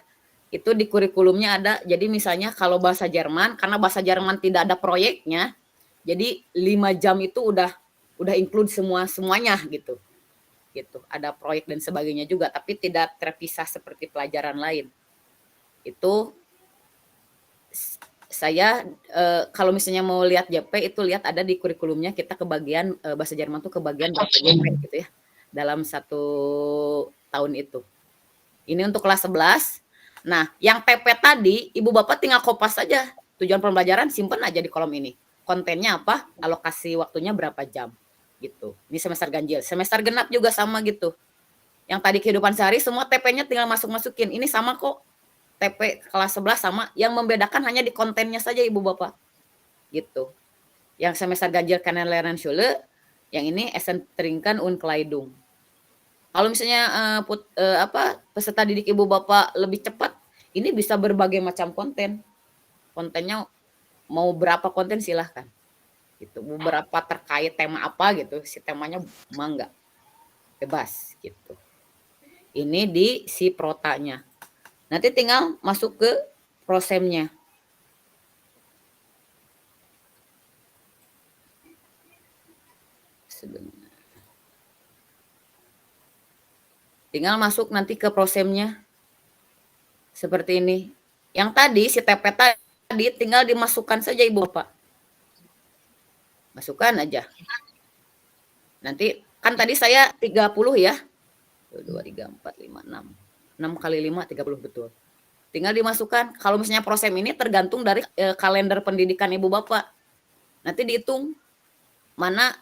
Itu di kurikulumnya ada. Jadi misalnya kalau bahasa Jerman, karena bahasa Jerman tidak ada proyeknya, jadi 5 jam itu udah include semuanya gitu. Ada proyek dan sebagainya juga, tapi tidak terpisah seperti pelajaran lain. Itu saya kalau misalnya mau lihat JP itu lihat ada di kurikulumnya kita kebagian bahasa Jerman tuh kebagian berapa JP gitu ya dalam 1 tahun itu. Ini untuk kelas 11. Nah, yang TP tadi Ibu Bapak tinggal kopas saja. Tujuan pembelajaran simpan aja di kolom ini. Kontennya apa? Alokasi waktunya berapa jam gitu. Ini semester ganjil. Semester genap juga sama gitu. Yang tadi kehidupan sehari semua TP-nya tinggal masukin. Ini sama kok. TP kelas 11 sama. Yang membedakan hanya di kontennya saja Ibu Bapak. Gitu. Yang semester ganjil Kennen Lernen Schule, yang ini Essen Trinken und Kleidung. Kalau misalnya peserta didik Ibu Bapak lebih cepat, ini bisa berbagai macam konten. Kontennya mau berapa konten silahkan. Gitu. Beberapa terkait tema apa gitu, si temanya enggak. Bebas gitu. Ini di si protanya. Nanti tinggal masuk ke prosemnya. Sebentar. Tinggal masuk nanti ke prosemnya. Seperti ini. Yang tadi si TP tadi tinggal dimasukkan saja Ibu Bapak. Masukkan aja. Nanti kan tadi saya 30 ya. 2, 3, 4, 5, 6. 6 kali 5, 30 betul. Tinggal dimasukkan. Kalau misalnya prosem ini tergantung dari kalender pendidikan Ibu Bapak. Nanti dihitung mana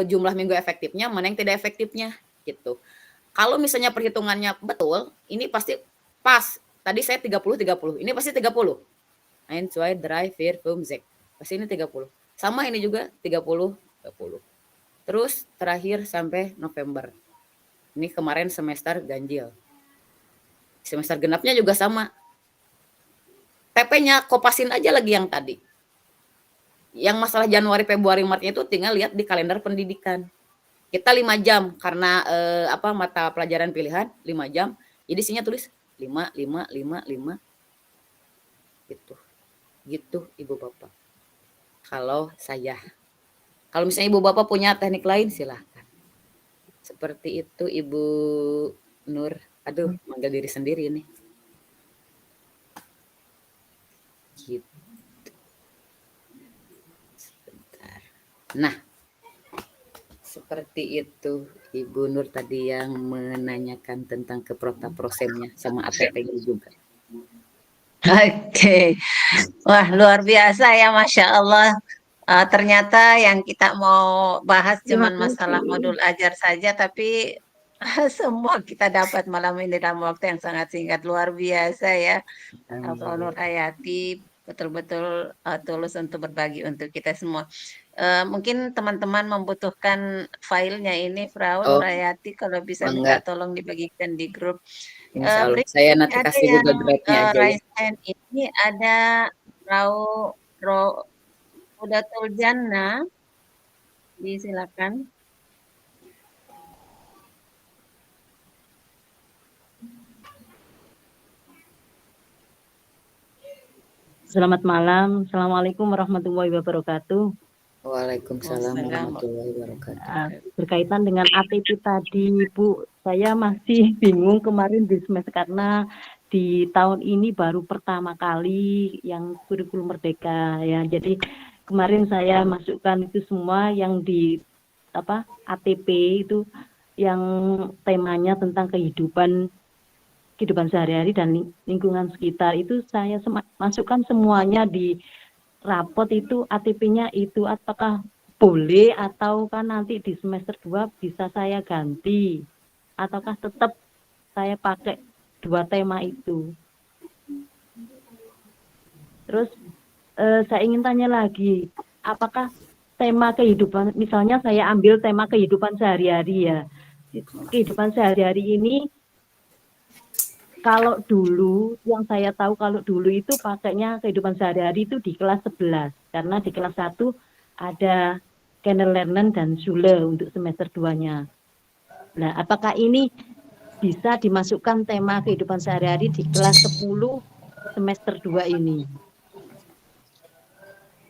jumlah minggu efektifnya, mana yang tidak efektifnya gitu. Kalau misalnya perhitungannya betul, ini pasti pas. Tadi saya 30. Ini pasti 30. 1, 2, 3, 4, 5, 6. Pasti ini 30. Sama ini juga 30. Terus terakhir sampai November. Ini kemarin semester ganjil. Semester genapnya juga sama. TP-nya kopasin aja lagi yang tadi. Yang masalah Januari, Februari, Maretnya itu tinggal lihat di kalender pendidikan. Kita 5 jam karena mata pelajaran pilihan 5 jam. Jadi isinya tulis 5. Gitu Ibu Bapak. Kalau saya. Kalau misalnya Ibu Bapak punya teknik lain silahkan. Seperti itu Ibu Nur. Aduh, manggil diri sendiri nih. Gitu. Sebentar. Nah, seperti itu Ibu Nur tadi yang menanyakan tentang prosemnya sama ATP-nya juga. Oke. Wah, luar biasa ya, Masya Allah. Ternyata yang kita mau bahas cuma masalah modul ajar saja, tapi semua kita dapat malam ini dalam waktu yang sangat singkat. Luar biasa ya, Frau Nur Hayati. Betul-betul tulus untuk berbagi untuk kita semua. Mungkin teman-teman membutuhkan filenya ini, Frau Nur Hayati, kalau bisa minta tolong dibagikan di grup. Insya Allah. Saya nanti kasih Google Drive-nya aja ya. Ini ada Rodatul Jannah. Silakan. Selamat malam. Assalamualaikum warahmatullahi wabarakatuh. Waalaikumsalam warahmatullahi wabarakatuh. Berkaitan dengan ATP tadi, Bu, saya masih bingung kemarin di semester karena di tahun ini baru pertama kali yang kurikulum merdeka ya. Jadi kemarin saya masukkan itu semua yang di ATP itu yang temanya tentang kehidupan sehari-hari dan lingkungan sekitar itu saya masukkan semuanya di rapot itu ATP-nya itu apakah boleh atau kan nanti di semester 2 bisa saya ganti ataukah tetap saya pakai 2 tema itu. Terus saya ingin tanya lagi, apakah tema kehidupan, misalnya saya ambil tema kehidupan sehari-hari ya. Kehidupan sehari-hari ini, kalau dulu, yang saya tahu kalau dulu itu pakainya kehidupan sehari-hari itu di kelas 11. Karena di kelas 1 ada Kinderlernen dan Schule untuk semester 2-nya. Nah, apakah ini bisa dimasukkan tema kehidupan sehari-hari di kelas 10 semester 2 ini?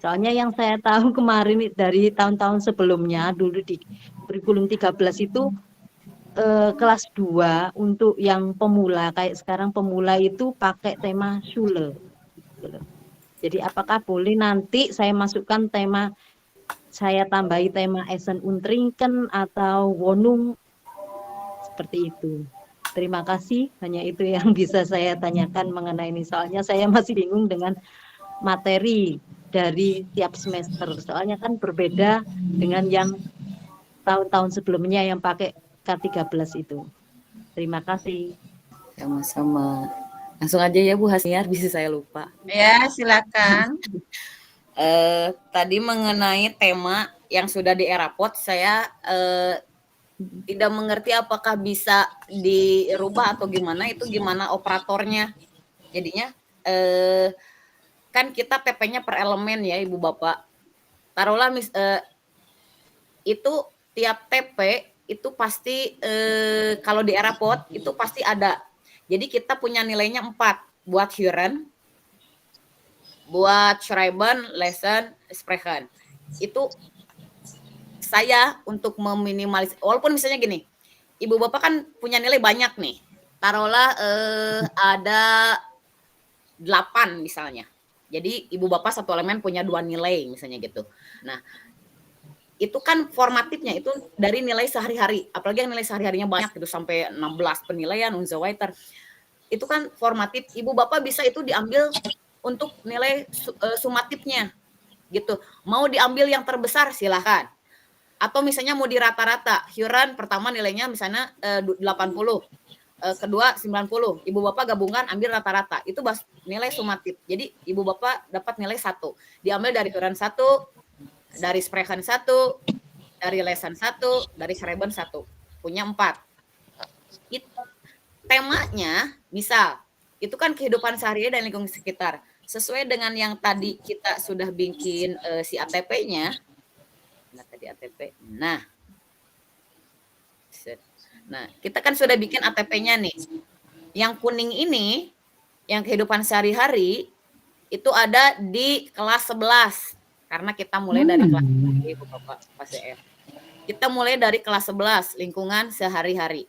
Soalnya yang saya tahu kemarin dari tahun-tahun sebelumnya, dulu di kurikulum 13 itu kelas 2 untuk yang pemula, kayak sekarang pemula itu pakai tema Schule. Jadi apakah boleh nanti saya masukkan tema, saya tambahi tema Essen und Trinken atau Wohnung, seperti itu. Terima kasih, hanya itu yang bisa saya tanyakan mengenai ini. Soalnya saya masih bingung dengan materi dari tiap semester. Soalnya kan berbeda dengan yang tahun-tahun sebelumnya yang pakai K13 itu. Terima kasih. Sama-sama. Langsung aja ya Bu Hasniar, bisa saya lupa. Ya, silakan. Tadi mengenai tema yang sudah di Erapot, saya tidak mengerti apakah bisa dirubah atau gimana, itu gimana operatornya. Jadinya kan kita TP-nya per elemen ya Ibu Bapak. Taruhlah itu tiap TP itu pasti kalau di Erapot itu pasti ada. Jadi kita punya nilainya 4 buat Hören, buat Schreiben, Lesen, Sprechen. Itu saya untuk meminimalis, walaupun misalnya gini, Ibu Bapak kan punya nilai banyak nih. Taruhlah ada 8 misalnya. Jadi Ibu Bapak satu elemen punya 2 nilai misalnya gitu. Nah, itu kan formatifnya itu dari nilai sehari-hari, apalagi yang nilai sehari-harinya banyak gitu sampai 16 penilaian und so weiter. Itu kan formatif, Ibu Bapak bisa itu diambil untuk nilai sumatifnya gitu. Mau diambil yang terbesar silahkan. Atau misalnya mau di rata-rata, Hören pertama nilainya misalnya 80, kedua 90, Ibu Bapak gabungan ambil rata-rata, itu nilai sumatif. Jadi Ibu Bapak dapat nilai 1, diambil dari Hören 1, dari Sprechen 1, dari Lesen 1, dari Schreiben 1, punya 4. Temanya, misal, itu kan kehidupan sehari-hari dan lingkungan sekitar. Sesuai dengan yang tadi kita sudah bikin si ATP-nya. Nah, tadi ATP. Nah, kita kan sudah bikin ATP-nya nih. Yang kuning ini, yang kehidupan sehari-hari, itu ada di kelas 11. Karena kita mulai dari kelas Ibu Bapak PCF. Kita mulai dari kelas 11, lingkungan sehari-hari.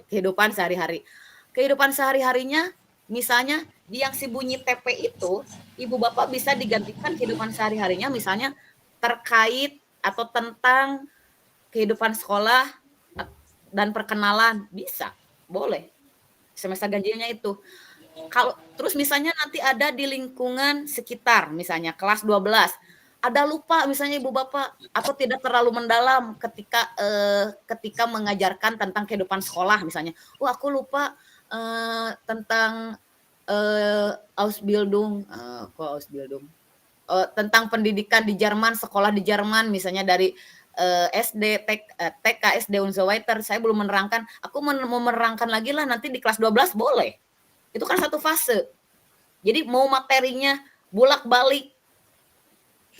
Kehidupan sehari-hari. Kehidupan sehari-harinya, misalnya di yang si bunyi TP itu, Ibu Bapak bisa digantikan kehidupan sehari-harinya, misalnya terkait atau tentang kehidupan sekolah dan perkenalan, bisa, boleh. Semester ganjilnya itu. Kalau terus misalnya nanti ada di lingkungan sekitar, misalnya kelas 12, ada lupa misalnya Ibu Bapak atau tidak terlalu mendalam ketika mengajarkan tentang kehidupan sekolah misalnya. Aku lupa tentang Ausbildung, Ausbildung? Tentang pendidikan di Jerman, sekolah di Jerman misalnya dari SD, TK, SD und so weiter. Saya belum menerangkan, aku mau menerangkan lagi lah nanti di kelas 12 boleh. Itu kan satu fase. Jadi mau materinya bolak-balik,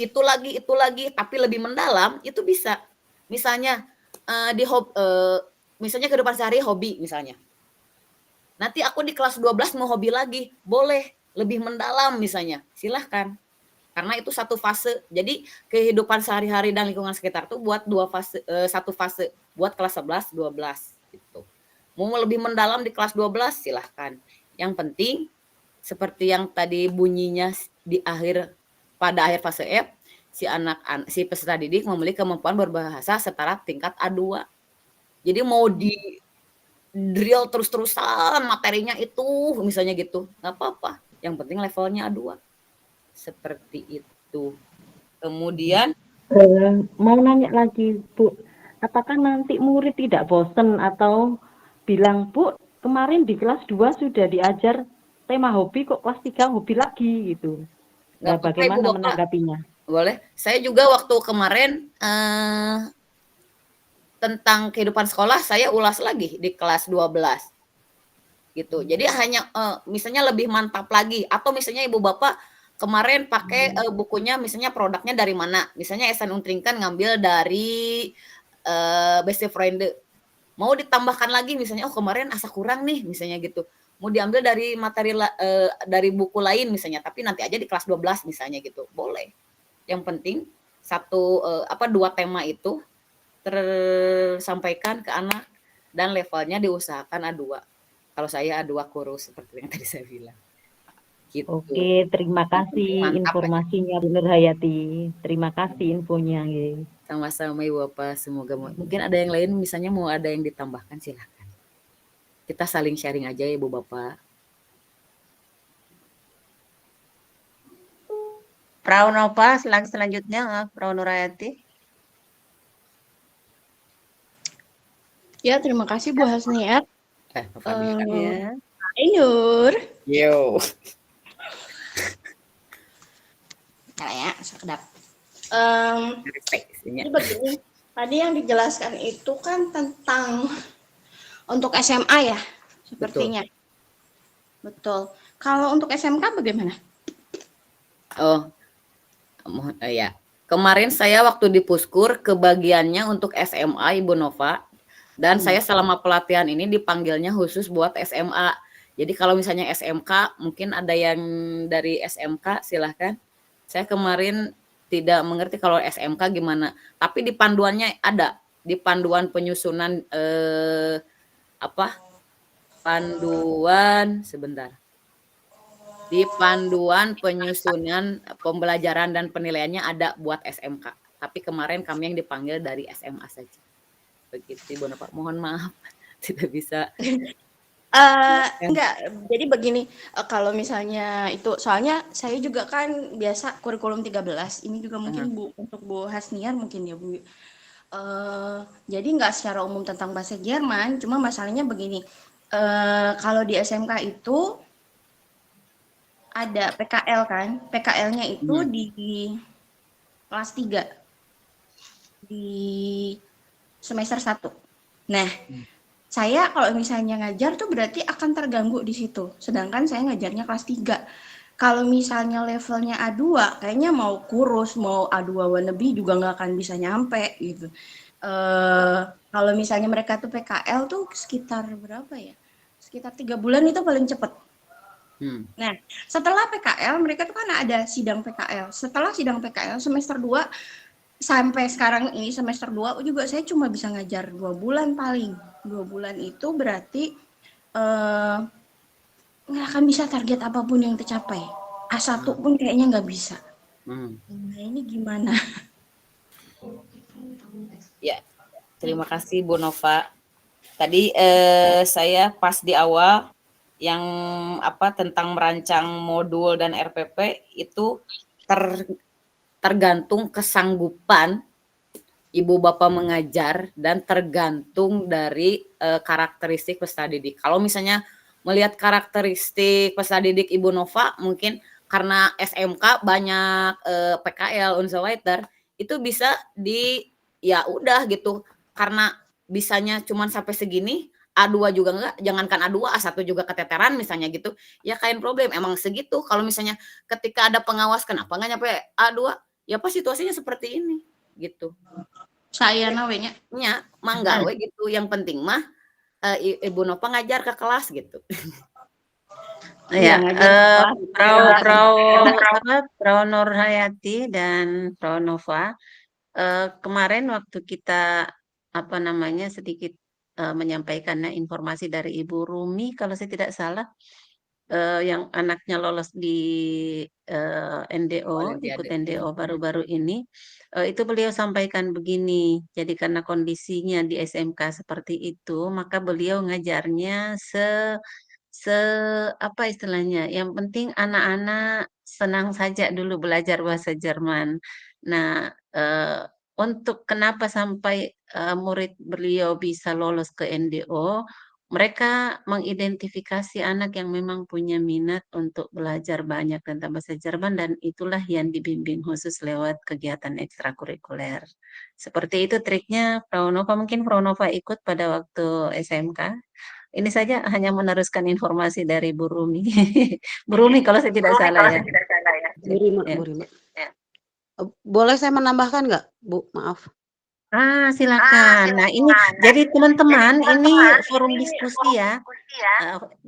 itu lagi, tapi lebih mendalam, itu bisa. Misalnya misalnya kehidupan sehari hobi misalnya. Nanti aku di kelas 12 mau hobi lagi, boleh. Lebih mendalam misalnya, silahkan. Karena itu satu fase. Jadi kehidupan sehari-hari dan lingkungan sekitar itu buat satu fase. Buat kelas 11, 12 gitu. Mau lebih mendalam di kelas 12 silahkan. Yang penting seperti yang tadi bunyinya pada akhir fase F, si peserta didik memiliki kemampuan berbahasa setara tingkat A2. Jadi mau di drill terus-terusan materinya itu misalnya gitu, nggak apa-apa. Yang penting levelnya A2. Seperti itu. Kemudian mau nanya lagi Bu, apakah nanti murid tidak bosan atau bilang, Bu, kemarin di kelas 2 sudah diajar tema hobi, kok kelas 3 hobi lagi gitu. Nah, bagaimana menanggapinya? Boleh. Saya juga waktu kemarin tentang kehidupan sekolah saya ulas lagi di kelas 12 gitu. Jadi hanya misalnya lebih mantap lagi atau misalnya Ibu Bapak kemarin pakai bukunya misalnya produknya dari mana? Misalnya Esan Untringkan ngambil dari Best Friend. Mau ditambahkan lagi misalnya oh kemarin asa kurang nih misalnya gitu. Mau diambil dari materi dari buku lain misalnya, tapi nanti aja di kelas 12 misalnya gitu. Boleh. Yang penting dua tema itu tersampaikan ke anak dan levelnya diusahakan A2. Kalau saya A2 kurus seperti yang tadi saya bilang. Gitu. Oke, terima kasih informasinya Bu Nur Hayati. Terima kasih infonya. Sama-sama Ibu Bapak, semoga mungkin ada yang lain misalnya mau ada yang ditambahkan silahkan. Kita saling sharing aja ya Ibu Bapak. Frau Nova, selanjutnya Frau Nurhayati. Ya, terima kasih Bu Hasniat. Ya. Hai Nur. Yo. Ya, sekedap. Jadi begini, tadi yang dijelaskan itu kan tentang untuk SMA ya, sepertinya. Betul. Kalau untuk SMK bagaimana? Ya. Kemarin saya waktu di Puskur kebagiannya untuk SMA Ibu Nova dan saya selama pelatihan ini dipanggilnya khusus buat SMA. Jadi kalau misalnya SMK mungkin ada yang dari SMK silahkan. Saya kemarin tidak mengerti kalau SMK gimana. Tapi di panduannya ada di panduan penyusunan panduan sebentar. Di panduan penyusunan pembelajaran dan penilaiannya ada buat SMK. Tapi kemarin kami yang dipanggil dari SMA saja. Begitu Ibu Nova, mohon maaf tidak bisa. Enggak, jadi begini, kalau misalnya itu, soalnya saya juga kan biasa kurikulum 13, ini juga mungkin untuk Bu Hasniar mungkin ya Bu. Jadi nggak secara umum tentang bahasa Jerman, cuma masalahnya begini, kalau di SMK itu ada PKL kan, PKL-nya itu di kelas 3, di semester 1. Nah, saya kalau misalnya ngajar tuh berarti akan terganggu di situ. Sedangkan saya ngajarnya kelas 3. Kalau misalnya levelnya A2, kayaknya mau kurus, mau A2 wannabe juga nggak akan bisa nyampe gitu. Kalau misalnya mereka tuh PKL tuh sekitar berapa ya? Sekitar 3 bulan itu paling cepat. Nah, setelah PKL mereka tuh kan ada sidang PKL. Setelah sidang PKL semester 2 sampai sekarang ini semester 2 juga saya cuma bisa ngajar 2 bulan paling. 2 bulan itu berarti nggak akan bisa target apapun yang tercapai. A1 pun kayaknya nggak bisa. Nah ini gimana? Ya, terima kasih Bu Nova. Tadi saya pas di awal yang tentang merancang modul dan RPP itu tergantung kesanggupan Ibu Bapak mengajar dan tergantung dari karakteristik peserta didik. Kalau misalnya melihat karakteristik peserta didik Ibu Nova, mungkin karena SMK banyak PKL Unseweiter, itu bisa ya udah gitu. Karena bisanya cuma sampai segini, A2 juga enggak, jangankan A2, A1 juga keteteran misalnya gitu, ya kain problem, emang segitu. Kalau misalnya ketika ada pengawas, kenapa nggak nyampe A2? Ya pas situasinya seperti ini, gitu. Saya nawenya. Ya, mangga we gitu, yang penting mah Ibu Nova ngajar ke kelas gitu. Ya, Frau Nurhayati dan Frau Nova, kemarin waktu kita sedikit menyampaikan informasi dari Ibu Rumi kalau saya tidak salah, yang anaknya lolos di NDO, ikut NDO baru-baru ini, itu beliau sampaikan begini, jadi karena kondisinya di SMK seperti itu, maka beliau ngajarnya apa istilahnya, yang penting anak-anak senang saja dulu belajar bahasa Jerman. Nah, untuk kenapa sampai murid beliau bisa lolos ke NDO, mereka mengidentifikasi anak yang memang punya minat untuk belajar banyak tentang bahasa Jerman dan itulah yang dibimbing khusus lewat kegiatan ekstrakurikuler. Seperti itu triknya Frau Nova. Mungkin Frau Nova ikut pada waktu SMK. Ini saja hanya meneruskan informasi dari Bu Rumi. Bu Rumi kalau saya tidak salah ya. Bu Rima, Ya. Bu Rima. Boleh saya menambahkan nggak, Bu? Maaf. Silakan. Nah, ini jadi teman-teman, ini forum diskusi ya.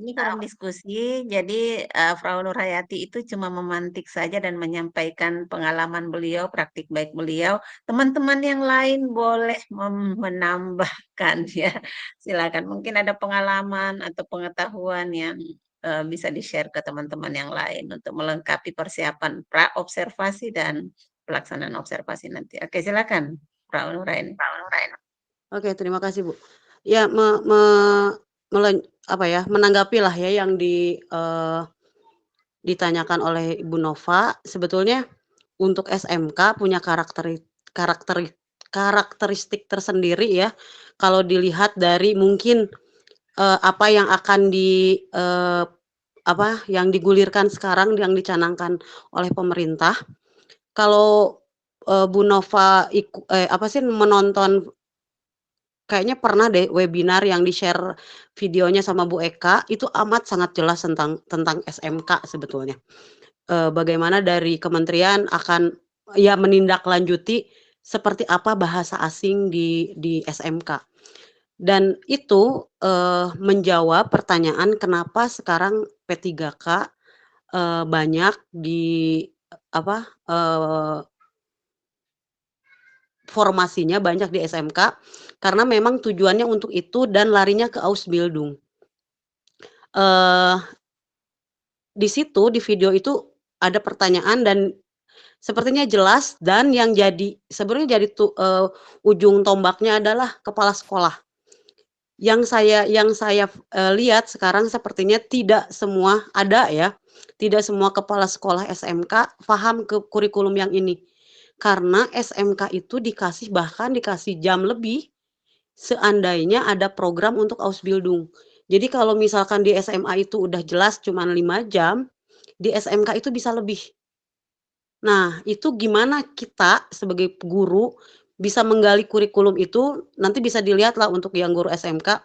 Ini forum diskusi. Jadi Frau Nurhayati itu cuma memantik saja dan menyampaikan pengalaman beliau, praktik baik beliau. Teman-teman yang lain boleh menambahkan ya. Silakan. Mungkin ada pengalaman atau pengetahuan yang bisa di-share ke teman-teman yang lain untuk melengkapi persiapan pra-observasi dan pelaksanaan observasi nanti. Oke, silakan. Frau Nuraini. Oke, terima kasih, Bu. Ya, menanggapi lah ya yang ditanyakan oleh Ibu Nova. Sebetulnya untuk SMK punya karakteristik tersendiri ya. Kalau dilihat dari mungkin apa yang akan yang digulirkan sekarang, yang dicanangkan oleh pemerintah. Kalau Bu Nova menonton, kayaknya pernah deh webinar yang di-share videonya sama Bu Eka, itu amat sangat jelas tentang SMK sebetulnya. Bagaimana dari kementerian akan ya menindaklanjuti seperti apa bahasa asing di SMK. Dan itu menjawab pertanyaan kenapa sekarang P3K banyak formasinya banyak di SMK, karena memang tujuannya untuk itu dan larinya ke Ausbildung. Di situ, di video itu ada pertanyaan dan sepertinya jelas, dan yang sebenarnya jadi ujung tombaknya adalah kepala sekolah. Yang saya lihat sekarang sepertinya tidak semua ada ya, tidak semua kepala sekolah SMK paham ke kurikulum yang ini. Karena SMK itu bahkan dikasih jam lebih seandainya ada program untuk Ausbildung. Jadi kalau misalkan di SMA itu udah jelas cuma 5 jam, di SMK itu bisa lebih. Nah, itu gimana kita sebagai guru bisa menggali kurikulum itu, nanti bisa dilihat lah untuk yang guru SMK,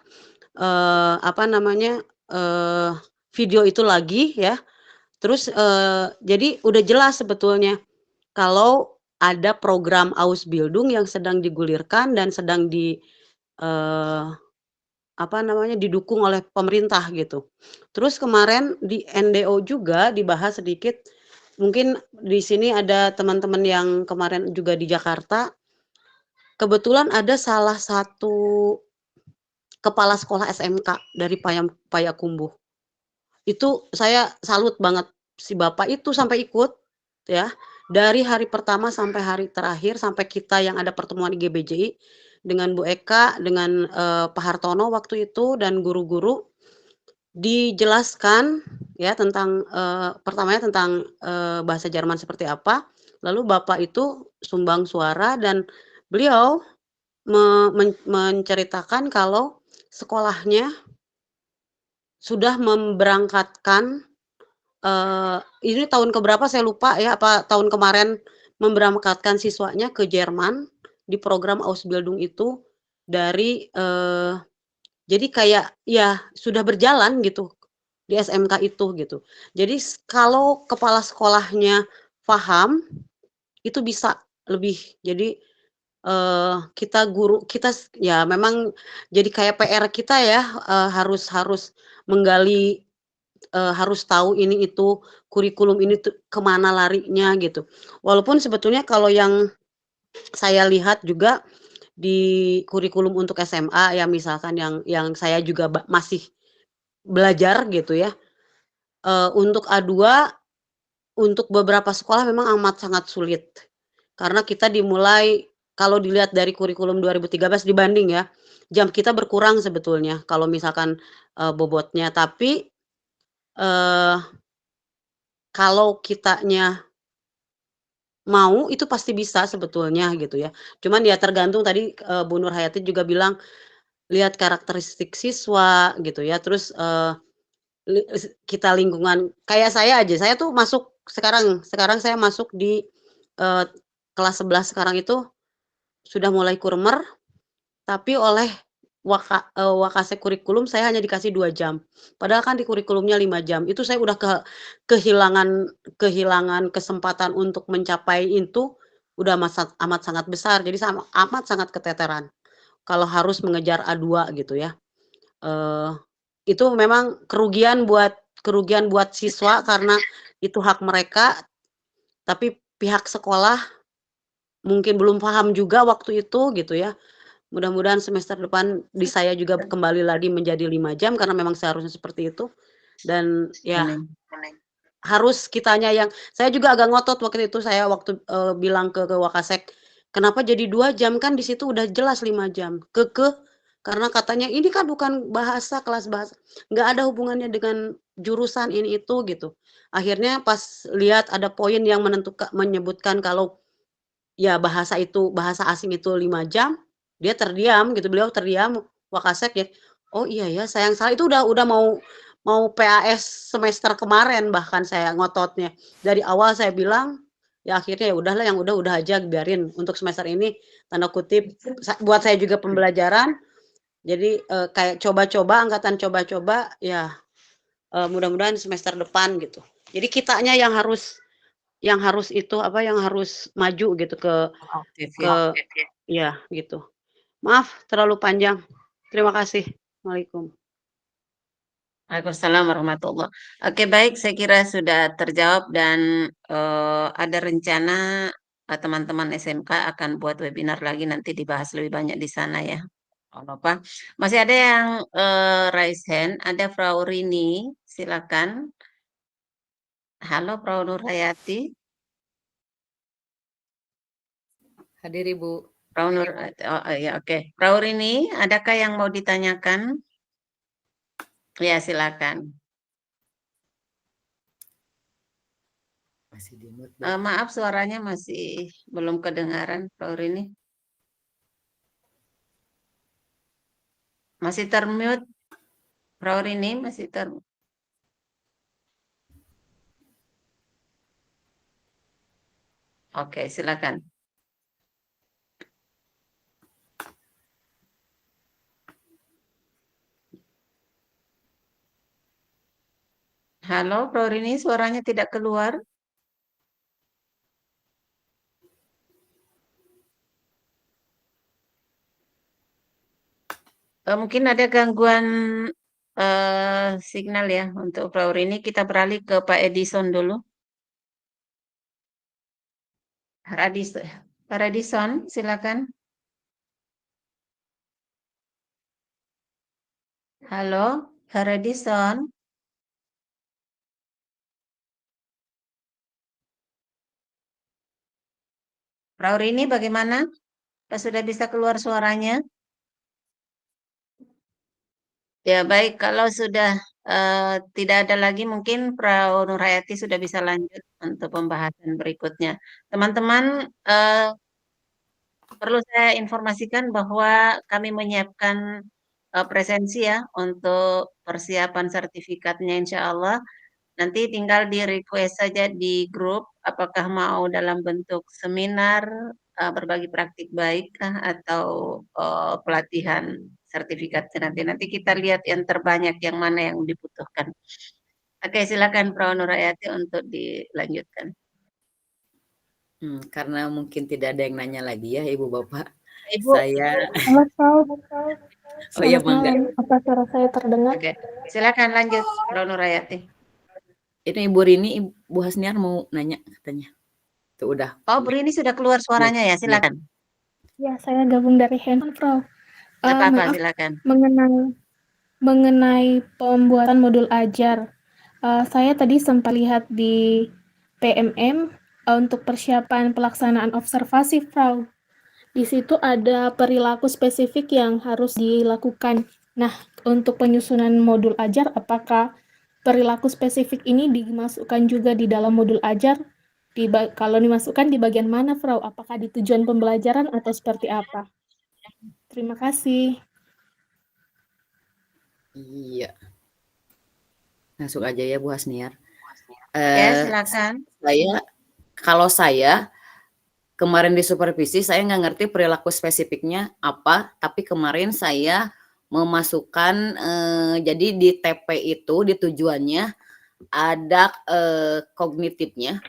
video itu lagi ya. Terus jadi udah jelas sebetulnya kalau ada program Ausbildung yang sedang digulirkan dan sedang didukung oleh pemerintah gitu. Terus kemarin di NDO juga dibahas sedikit, mungkin di sini ada teman-teman yang kemarin juga di Jakarta, kebetulan ada salah satu kepala sekolah SMK dari Payakumbuh. Itu saya salut banget, si Bapak itu sampai ikut ya, dari hari pertama sampai hari terakhir, sampai kita yang ada pertemuan IGBJI dengan Bu Eka, dengan Pak Hartono waktu itu dan guru-guru, dijelaskan ya tentang pertamanya tentang bahasa Jerman seperti apa, lalu Bapak itu sumbang suara dan beliau menceritakan kalau sekolahnya sudah memberangkatkan, ini tahun keberapa saya lupa ya, apa tahun kemarin, memberangkatkan siswanya ke Jerman di program Ausbildung itu dari jadi kayak ya sudah berjalan gitu di SMK itu gitu. Jadi kalau kepala sekolahnya paham, itu bisa lebih. Jadi kita ya memang jadi kayak PR kita ya, harus menggali, harus tahu ini itu, kurikulum ini tuh kemana larinya gitu. Walaupun sebetulnya kalau yang saya lihat juga di kurikulum untuk SMA ya, misalkan yang saya juga masih belajar gitu ya, untuk A2, untuk beberapa sekolah memang amat sangat sulit. Karena kita dimulai, kalau dilihat dari kurikulum 2013 dibanding ya, jam kita berkurang sebetulnya kalau misalkan bobotnya. Tapi kalau kitanya mau, itu pasti bisa sebetulnya gitu ya. Cuman ya tergantung, tadi Bu Nurhayati juga bilang lihat karakteristik siswa gitu ya, terus, kita lingkungan kayak saya aja, saya tuh masuk sekarang saya masuk di, eee, kelas 11 sekarang itu sudah mulai kurmer, tapi oleh Wakasek kurikulum saya hanya dikasih 2 jam. Padahal kan di kurikulumnya 5 jam. Itu saya udah kehilangan kehilangan kesempatan untuk mencapai itu, udah amat sangat besar. Jadi amat sangat keteteran, kalau harus mengejar A2 gitu ya. Eee, itu memang kerugian buat siswa karena itu hak mereka, tapi pihak sekolah mungkin belum paham juga waktu itu gitu ya. Mudah-mudahan semester depan di saya juga kembali lagi menjadi 5 jam karena memang seharusnya seperti itu dan ya Amin. harus kitanya yang saya juga agak ngotot waktu itu saya bilang ke Wakasek, "Kenapa jadi 2 jam? Kan di situ udah jelas 5 jam." Karena katanya, "Ini kan bukan bahasa, kelas bahasa, nggak ada hubungannya dengan jurusan ini itu," gitu. Akhirnya pas lihat ada poin yang menyebutkan kalau ya bahasa asing itu 5 jam, dia terdiam gitu, beliau terdiam, Wakasek ya, "Oh iya ya, sayang salah." Itu udah mau PAS semester kemarin bahkan saya ngototnya. Dari awal saya bilang, ya akhirnya ya udahlah yang udah aja biarin untuk semester ini tanda kutip buat saya juga pembelajaran. Jadi, kayak coba-coba, angkatan coba-coba ya, mudah-mudahan semester depan gitu. Jadi kitanya yang harus itu, apa, yang harus maju gitu Aktif ya. ke iya gitu. Maaf terlalu panjang. Terima kasih. Waalaikumsalam. Waalaikumsalam warahmatullah. Oke, baik, saya kira sudah terjawab dan ada rencana teman-teman SMK akan buat webinar lagi nanti dibahas lebih banyak di sana ya. Apa? Masih ada yang raise hand, ada Frau Rini, silakan. Halo Frau Nurhayati. Hadir Ibu. Frau Nur, oh ya oke. Frau Rini, adakah yang mau ditanyakan? Ya, silakan. Masih di mute, Bu. Maaf suaranya masih belum kedengaran, Frau Rini. Masih termute, Frau Rini masih Oke, silakan. Halo, Frau Rini, suaranya tidak keluar. Mungkin ada gangguan signal ya untuk Frau Rini. Kita beralih ke Pak Edison dulu. Pak Edison, silakan. Halo, Pak Edison. Frau Rini bagaimana? Sudah bisa keluar suaranya? Ya baik, kalau sudah tidak ada lagi mungkin Frau Nurhayati sudah bisa lanjut untuk pembahasan berikutnya. Teman-teman, perlu saya informasikan bahwa kami menyiapkan presensi ya untuk persiapan sertifikatnya insya Allah. Nanti tinggal di request saja di grup apakah mau dalam bentuk seminar, berbagi praktik baik kah, atau pelatihan sertifikatnya nanti. Nanti kita lihat yang terbanyak yang mana yang dibutuhkan. Oke, silakan Frau Nurhayati untuk dilanjutkan. Karena mungkin tidak ada yang nanya lagi ya Ibu Bapak. Ibu. Saya Halo, Frau. Oh iya, Bangga. Apa suara saya terdengar? Oke, silakan lanjut Frau Nurhayati. Ini Ibu Rini, Ibu Hasniar mau nanya katanya. Tuh udah. Oh, Bu Rini sudah keluar suaranya ya, silakan. Ya, saya gabung dari handphone, Frau. Apa-apa, silakan. Mengenai pembuatan modul ajar, saya tadi sempat lihat di PMM untuk persiapan pelaksanaan observasi, Frau. Di situ ada perilaku spesifik yang harus dilakukan. Nah, untuk penyusunan modul ajar, apakah perilaku spesifik ini dimasukkan juga di dalam modul ajar? Kalau dimasukkan di bagian mana, Frau? Apakah di tujuan pembelajaran atau seperti apa? Terima kasih. Iya. Masuk aja ya Bu Hasniar. Ya, silakan. Kalau saya kemarin di supervisi, saya nggak ngerti perilaku spesifiknya apa, tapi kemarin saya memasukkan, jadi di TP itu, di tujuannya, ada kognitifnya,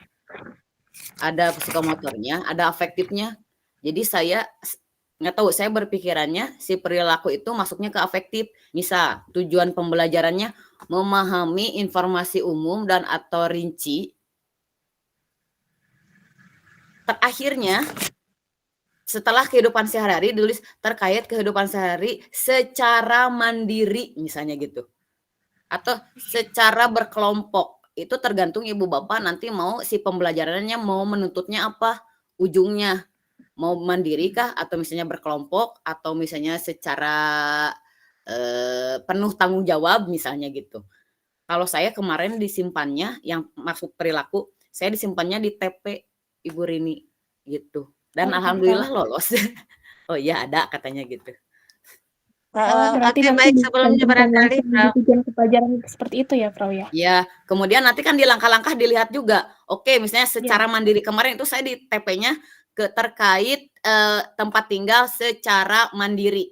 ada psikomotornya, ada afektifnya. Jadi saya nggak tahu, saya berpikirannya si perilaku itu masuknya ke afektif. Misal, tujuan pembelajarannya memahami informasi umum dan atau rinci. Terakhirnya, setelah kehidupan sehari-hari ditulis terkait kehidupan sehari secara mandiri misalnya gitu. Atau secara berkelompok. Itu tergantung ibu bapak nanti mau si pembelajarannya mau menuntutnya apa ujungnya. Mau mandiri kah atau misalnya berkelompok atau misalnya secara penuh tanggung jawab misalnya gitu. Kalau saya kemarin disimpannya yang maksud perilaku, saya disimpannya di TP Ibu Rini gitu. Dan alhamdulillah lolos. Oh iya ada katanya gitu. Berarti Oke, nanti baik, sebelumnya barangkali di tujuan pembelajaran seperti itu ya, Frau ya? Ya, kemudian nanti kan di langkah-langkah dilihat juga. Oke, misalnya secara mandiri kemarin itu saya di TP-nya terkait tempat tinggal secara mandiri.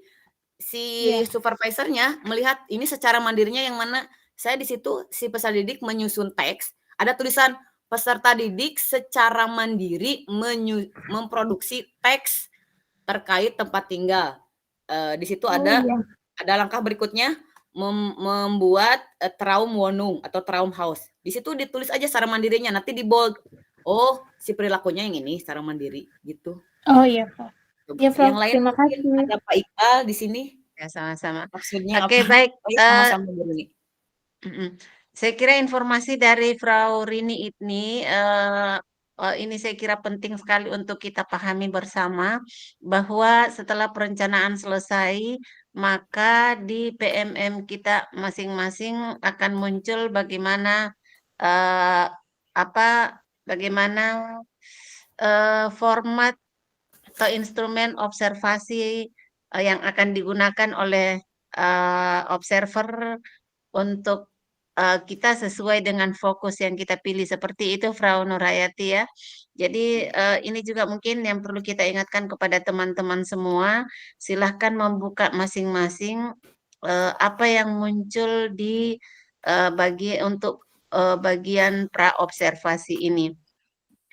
Si supervisornya melihat ini secara mandirinya yang mana. Saya di situ si peserta didik menyusun teks, ada tulisan peserta didik secara mandiri memproduksi teks terkait tempat tinggal. Di situ ada langkah berikutnya membuat traum Wohnung atau traum house. Di situ ditulis aja secara mandirinya, nanti di bold. Oh, si perilakunya yang ini secara mandiri gitu. Oh iya, Pak. Ya, Prof. Yang lain Terima mungkin kasih. ada Pak Iqbal di sini. Ya, sama-sama. Maksudnya Oke, apa? baik. Oh, sama-sama Bu Rini. Saya kira informasi dari Frau Rini ini saya kira penting sekali untuk kita pahami bersama bahwa setelah perencanaan selesai, maka di PMM kita masing-masing akan muncul bagaimana bagaimana format atau instrumen observasi yang akan digunakan oleh observer untuk kita sesuai dengan fokus yang kita pilih. Seperti itu, Frau Nurhayati ya. Jadi ini juga mungkin yang perlu kita ingatkan kepada teman-teman semua. Silahkan membuka masing-masing apa yang muncul di bagian pra-observasi ini.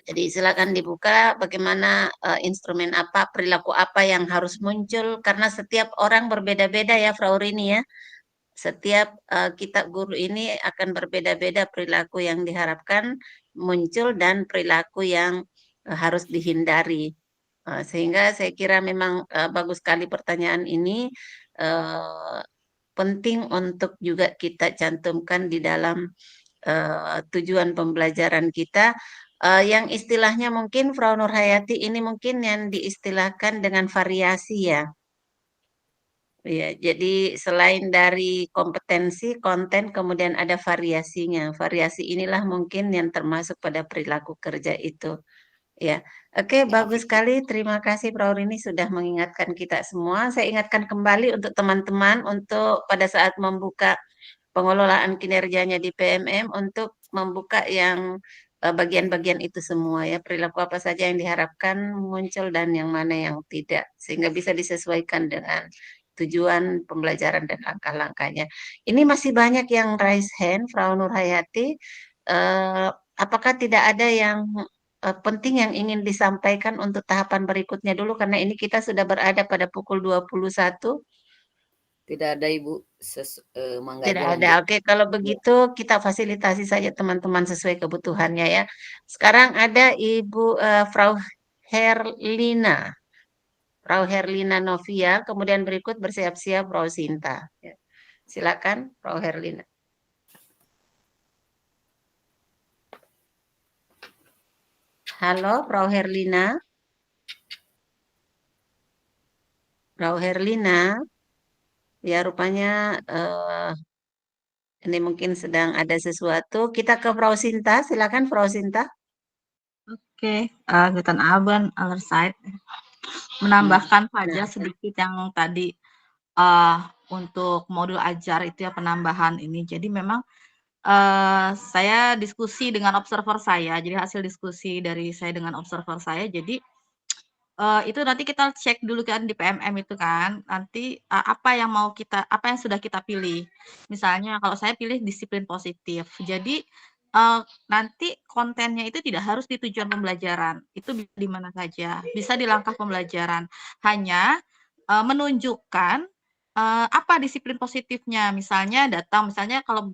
Jadi silakan dibuka bagaimana instrumen apa, perilaku apa yang harus muncul, karena setiap orang berbeda-beda ya, Frau Rini ya. Setiap kita guru ini akan berbeda-beda perilaku yang diharapkan muncul dan perilaku yang harus dihindari. Sehingga saya kira memang bagus sekali pertanyaan ini, penting untuk juga kita cantumkan di dalam tujuan pembelajaran kita. Yang istilahnya mungkin Frau Nurhayati ini mungkin yang diistilahkan dengan variasi ya. Ya, jadi selain dari kompetensi, konten, kemudian ada variasinya. Variasi inilah mungkin yang termasuk pada perilaku kerja itu. Ya, oke, bagus sekali. Terima kasih Frau Rini sudah mengingatkan kita semua. Saya ingatkan kembali untuk teman-teman untuk pada saat membuka pengelolaan kinerjanya di PMM untuk membuka yang bagian-bagian itu semua ya, perilaku apa saja yang diharapkan muncul dan yang mana yang tidak, sehingga bisa disesuaikan dengan tujuan pembelajaran dan langkah-langkahnya. Ini masih banyak yang raise hand, Frau Nurhayati. Apakah tidak ada yang penting yang ingin disampaikan untuk tahapan berikutnya dulu, karena ini kita sudah berada pada pukul 21. Tidak ada Ibu. Tidak ada. Oke, kalau begitu kita fasilitasi saja teman-teman sesuai kebutuhannya ya. Sekarang ada Ibu Frau Herlina. Frau Herlina Novia, kemudian berikut bersiap-siap Frau Sinta. Ya. Silakan Frau Herlina. Halo Frau Herlina. Frau Herlina. Ya rupanya ini mungkin sedang ada sesuatu. Kita ke Frau Sinta. Silakan Frau Sinta. Oke, Guten Abend allerseits. Menambahkan saja sedikit yang tadi untuk modul ajar itu ya penambahan ini. Jadi memang saya diskusi dengan observer saya. Jadi hasil diskusi dari saya dengan observer saya. Jadi itu nanti kita cek dulu kan di PMM itu kan. Nanti apa yang sudah kita pilih. Misalnya kalau saya pilih disiplin positif. Jadi nanti kontennya itu tidak harus di tujuan pembelajaran. Itu bisa di mana saja. Bisa di langkah pembelajaran. Hanya menunjukkan apa disiplin positifnya. Misalnya kalau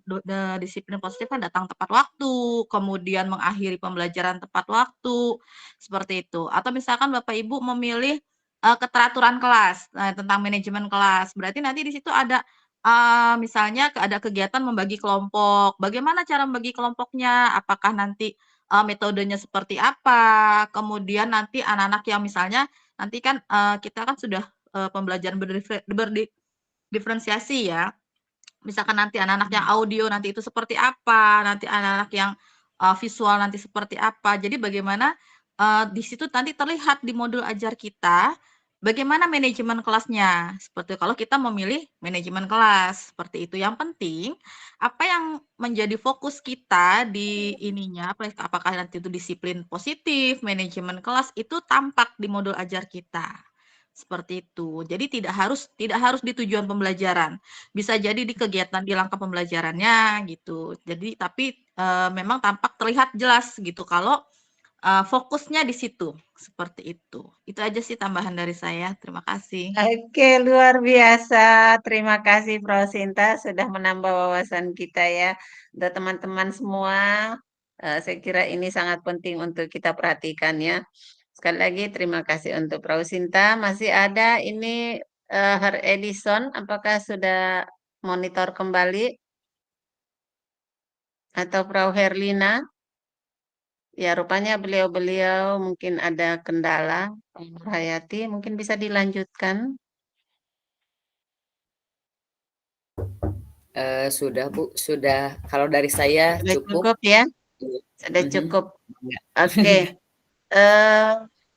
disiplin positif kan datang tepat waktu, kemudian mengakhiri pembelajaran tepat waktu, seperti itu. Atau misalkan Bapak Ibu memilih keteraturan kelas, tentang manajemen kelas. Berarti nanti di situ ada misalnya ada kegiatan membagi kelompok. Bagaimana cara membagi kelompoknya? Apakah nanti metodenya seperti apa? Kemudian nanti anak-anak yang misalnya nanti kan kita kan sudah pembelajaran diferensiasi ya. Misalkan nanti anak-anak yang audio nanti itu seperti apa, nanti anak-anak yang visual nanti seperti apa. Jadi bagaimana di situ nanti terlihat di modul ajar kita bagaimana manajemen kelasnya. Seperti kalau kita memilih manajemen kelas, seperti itu. Yang penting apa yang menjadi fokus kita di ininya, apakah nanti itu disiplin positif, manajemen kelas itu tampak di modul ajar kita. Seperti itu. Jadi tidak harus di tujuan pembelajaran. Bisa jadi di kegiatan di langkah pembelajarannya gitu. Jadi tapi memang tampak terlihat jelas gitu kalau fokusnya di situ. Seperti itu. Itu aja sih tambahan dari saya. Terima kasih. Oke, luar biasa. Terima kasih Frau Sinta sudah menambah wawasan kita ya. Untuk teman-teman semua, saya kira ini sangat penting untuk kita perhatikan ya. Sekali lagi terima kasih untuk Frau Sinta. Masih ada ini Herr Edison, apakah sudah monitor kembali? Atau Frau Herlina? Ya, rupanya beliau-beliau mungkin ada kendala. Nur Hayati, mungkin bisa dilanjutkan. Sudah Bu, sudah. Kalau dari saya Sudah cukup. cukup ya? Sudah cukup. Oke.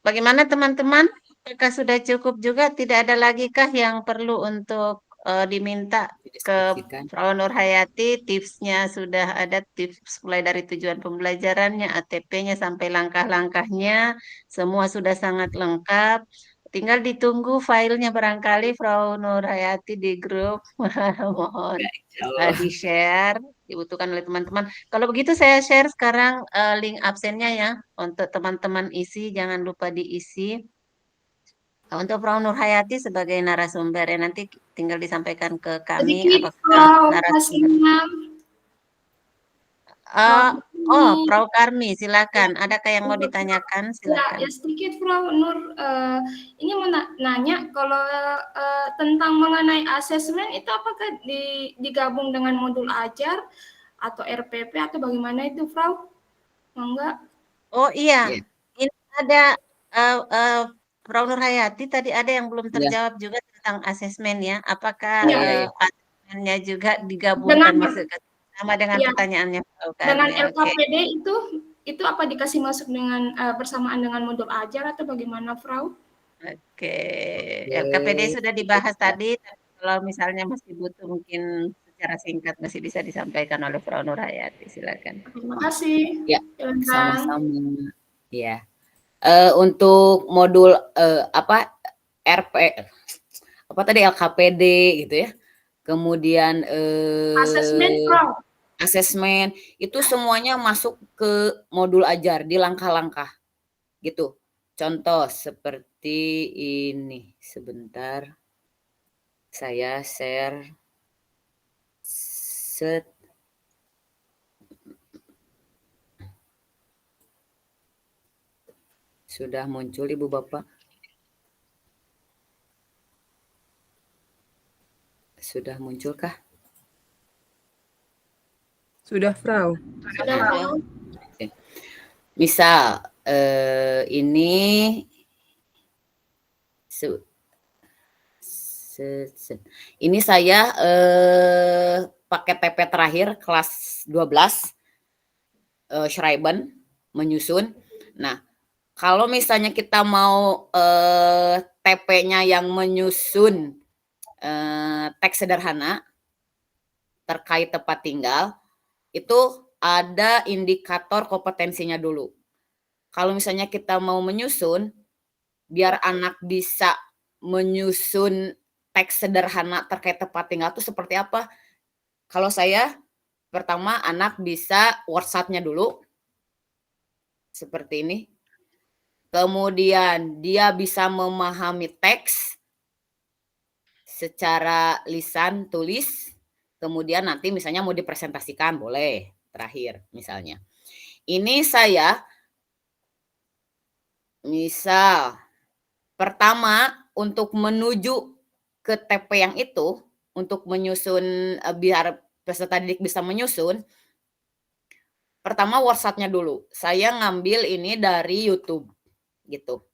Bagaimana teman-teman? Apakah sudah cukup juga? Tidak ada lagi kah yang perlu untuk diminta ke Didiskusikan. Frau Nur Hayati? Tipsnya sudah ada, tips mulai dari tujuan pembelajarannya, ATP-nya sampai langkah-langkahnya, semua sudah sangat lengkap. Tinggal ditunggu filenya barangkali Frau Nur Hayati di grup. Mohon Ya, insya Allah. di-share, dibutuhkan oleh teman-teman. Kalau begitu saya share sekarang link absennya ya untuk teman-teman isi, jangan lupa diisi. Untuk Frau Nur Hayati sebagai narasumber ya nanti tinggal disampaikan ke kami Sedikit apakah Frau narasumber. Frau Karmi, silakan. Adakah yang mau ditanyakan? Silakan. Ya sedikit Frau Nur, ini mau nanya kalau tentang mengenai asesmen itu apakah digabung dengan modul ajar atau RPP atau bagaimana itu Frau? Enggak? Oh iya, ini ada Frau Nur Hayati tadi ada yang belum terjawab juga tentang asesmen ya. Apakah asesmennya juga digabungkan masuk ke sama dengan pertanyaannya Frau Karmi? Dengan LKPD itu apa dikasih masuk dengan bersamaan dengan modul ajar atau bagaimana Frau? Oke, LKPD sudah dibahas tadi, tapi kalau misalnya masih butuh mungkin secara singkat masih bisa disampaikan oleh Frau Nur Hayati, silakan. Terima kasih. Ya, sama-sama. Ya. Untuk modul LKPD gitu ya. Kemudian asesmen itu semuanya masuk ke modul ajar di langkah-langkah gitu. Contoh seperti ini. Sebentar. Saya share. Sudah muncul Ibu Bapak? Sudah munculkah? Sudah, Frau. Sudah, Frau. Oke. Misal ini ini saya pakai TP terakhir kelas 12 Schreiben menyusun. Nah, kalau misalnya kita mau TP-nya yang menyusun teks sederhana terkait tempat tinggal, itu ada indikator kompetensinya dulu. Kalau misalnya kita mau menyusun, biar anak bisa menyusun teks sederhana terkait tempat tinggal itu seperti apa? Kalau saya, pertama anak bisa WhatsApp-nya dulu, seperti ini. Kemudian dia bisa memahami teks secara lisan, tulis. Kemudian nanti misalnya mau dipresentasikan, boleh. Terakhir misalnya. Ini saya, misal, pertama untuk menuju ke TP yang itu, untuk menyusun, biar peserta didik bisa menyusun, pertama WhatsApp-nya dulu. Saya ngambil ini dari YouTube, gitu.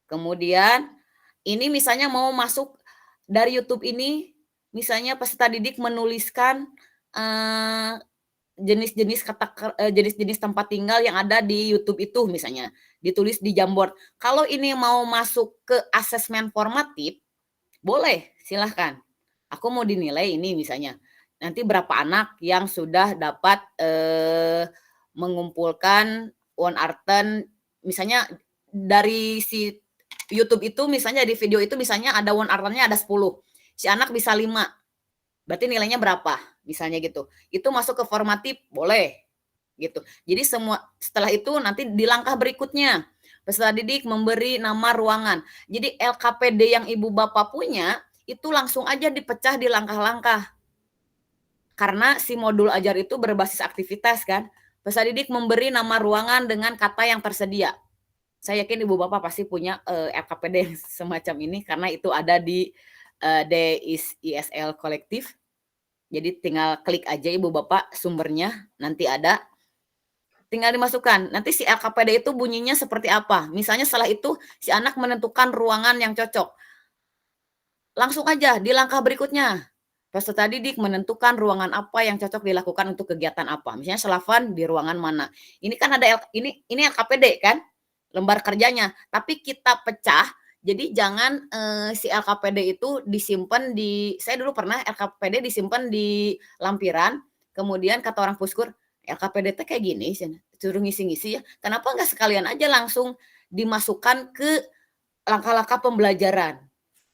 Kemudian, ini misalnya mau masuk dari YouTube ini, misalnya peserta didik menuliskan jenis-jenis jenis-jenis tempat tinggal yang ada di YouTube itu misalnya, ditulis di Jamboard. Kalau ini mau masuk ke asesmen formatif, boleh, silahkan. Aku mau dinilai ini misalnya, nanti berapa anak yang sudah dapat mengumpulkan one arten, misalnya dari si YouTube itu, misalnya di video itu misalnya ada one artennya ada 10, si anak bisa 5, berarti nilainya berapa, misalnya gitu. Itu masuk ke formatif, boleh, gitu. Jadi setelah itu nanti di langkah berikutnya, peserta didik memberi nama ruangan. Jadi LKPD yang ibu bapak punya, itu langsung aja dipecah di langkah-langkah. Karena si modul ajar itu berbasis aktivitas kan, peserta didik memberi nama ruangan dengan kata yang tersedia. Saya yakin ibu bapak pasti punya LKPD yang semacam ini, karena itu ada di DISL kolektif. Jadi tinggal klik aja ibu bapak sumbernya, nanti ada, tinggal dimasukkan. Nanti si LKPD itu bunyinya seperti apa. Misalnya setelah itu si anak menentukan ruangan yang cocok. Langsung aja di langkah berikutnya, peserta didik menentukan ruangan apa yang cocok dilakukan untuk kegiatan apa. Misalnya Selavan di ruangan mana. Ini kan ada ini LKPD kan, lembar kerjanya. Tapi kita pecah. Jadi jangan si LKPD itu disimpan di, saya dulu pernah LKPD disimpan di lampiran, kemudian kata orang Puskur, LKPD teh kayak gini, suruh ngisi-ngisi ya. Kenapa nggak sekalian aja langsung dimasukkan ke langkah-langkah pembelajaran.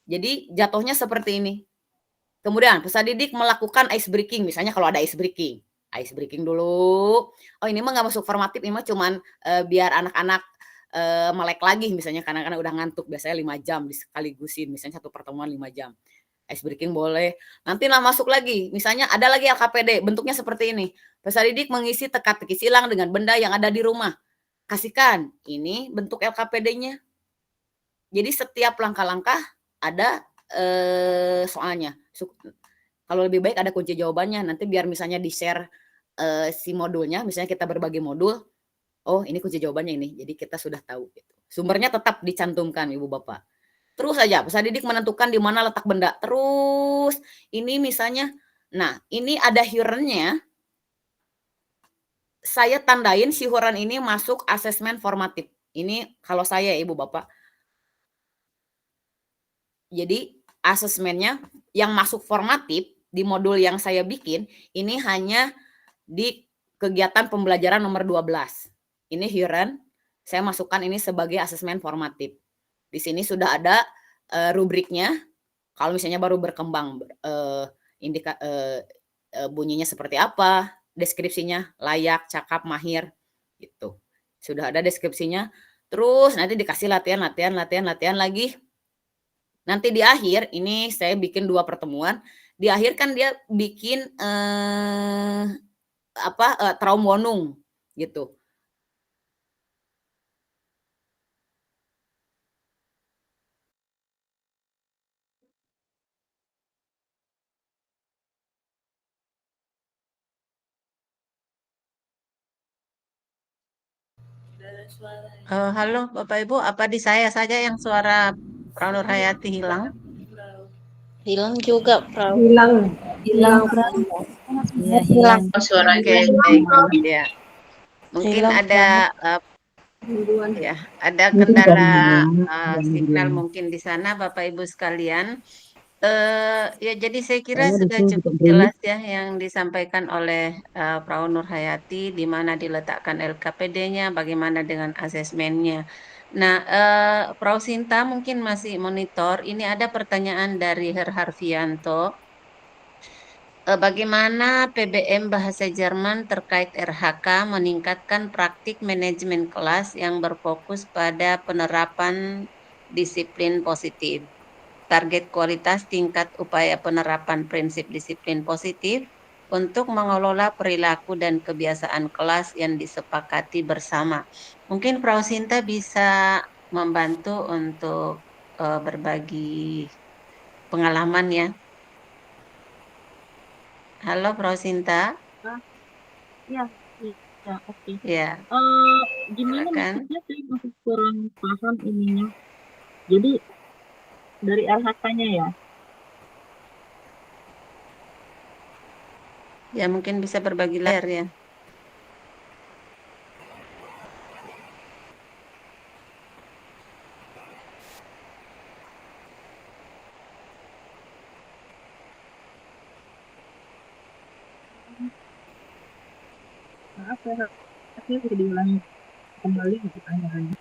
Jadi jatuhnya seperti ini. Kemudian peserta didik melakukan ice breaking, misalnya kalau ada ice breaking dulu. Oh ini mah nggak masuk formatif, ini mah cuman biar anak-anak melek lagi misalnya, karena udah ngantuk, biasanya 5 jam disekaligusin, misalnya satu pertemuan 5 jam. Ice breaking boleh. Nanti lah masuk lagi, misalnya ada lagi LKPD, bentuknya seperti ini. Peserta didik mengisi teka-teki silang dengan benda yang ada di rumah. Kasihkan, ini bentuk LKPD-nya. Jadi setiap langkah-langkah ada soalnya. Kalau lebih baik ada kunci jawabannya, nanti biar misalnya di-share si modulnya, misalnya kita berbagi modul, oh ini kunci jawabannya ini, jadi kita sudah tahu. Gitu. Sumbernya tetap dicantumkan ibu bapak. Terus aja peserta didik menentukan di mana letak benda. Terus ini misalnya, nah ini ada hurunnya. Saya tandain si hurun ini masuk asesmen formatif. Ini kalau saya ibu bapak. Jadi asesmennya yang masuk formatif di modul yang saya bikin, ini hanya di kegiatan pembelajaran nomor 12. Ini hurun, saya masukkan ini sebagai asesmen formatif. Di sini sudah ada rubriknya. Kalau misalnya baru berkembang, bunyinya seperti apa, deskripsinya layak, cakap, mahir, gitu. Sudah ada deskripsinya. Terus nanti dikasih latihan lagi. Nanti di akhir, ini saya bikin 2 pertemuan. Di akhir kan dia bikin traumwonung, gitu. Halo Bapak Ibu, apa di saya saja yang suara Frau Nurhayati hilang? Hilang juga, Frau. Hilang. Ya, hilang. Suara baik. Ya. Mungkin Hilang, ada ada kendala signal mungkin di sana Bapak Ibu sekalian. Ya, jadi saya kira Saya sudah disuruh cukup juga Brili. jelas ya yang disampaikan oleh Frau Nurhayati, di mana diletakkan LKPD-nya, bagaimana dengan asesmennya. Nah, Frau Sinta mungkin masih monitor. Ini ada pertanyaan dari Her Harfianto. Bagaimana PBM Bahasa Jerman terkait RHK meningkatkan praktik manajemen kelas yang berfokus pada penerapan disiplin positif? Target kualitas tingkat upaya penerapan prinsip disiplin positif untuk mengelola perilaku dan kebiasaan kelas yang disepakati bersama. Mungkin Frau Sinta bisa membantu untuk berbagi pengalaman ya. Halo Frau Sinta. Ya, ya, oke. Ya, Gimana silakan. maksudnya, saya masih kurang paham ininya. Jadi dari LHK-nya ya? Ya, mungkin bisa berbagi layar ya. Maaf, saya bisa diulangi kembali pertanyaannya.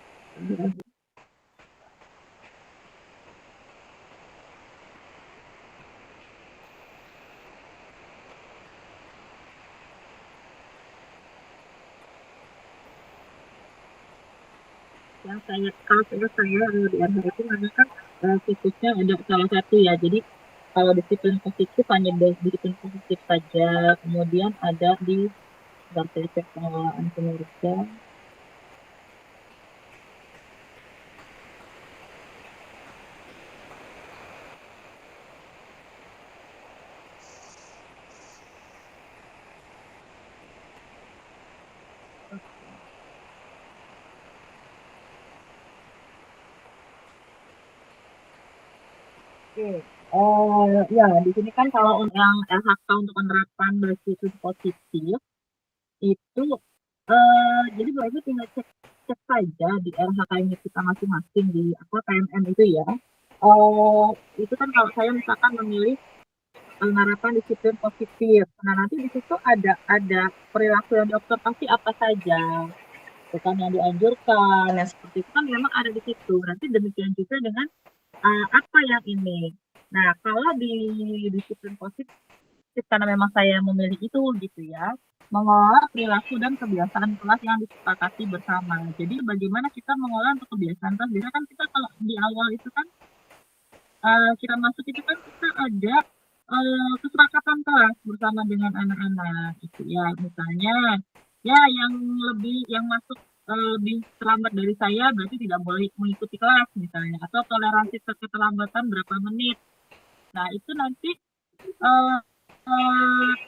Yang saya, kalau saya di RH itu memang kan fokusnya ada salah satu ya. Jadi kalau disiplin positif hanya disiplin positif saja. Kemudian ada di praktek pengelolaan kinerja. Oke, ya di sini kan kalau yang LHK untuk penerapan disiplin positif itu jadi berarti tinggal cek saja di LHK-nya kita masing-masing di apa PMM itu ya. Itu kan kalau saya misalkan memilih penerapan disiplin positif. Nah, nanti di situ ada perilaku yang diobservasi apa saja, bukan yang dianjurkan, yang seperti itu kan memang ada di situ. Nanti demikian juga dengan apa yang ini. Nah, kalau di disiplin positif karena memang saya memilih itu gitu ya, mengelola perilaku dan kebiasaan kelas yang disepakati bersama. Jadi bagaimana kita mengelola untuk kebiasaan kelas? Biasanya kan kita kalau di awal itu kan kita masuk itu kan kita ada kesepakatan kelas bersama dengan anak-anak gitu ya. Misalnya ya yang masuk lebih terlambat dari saya berarti tidak boleh mengikuti kelas misalnya, atau toleransi keterlambatan berapa menit. Nah, itu nanti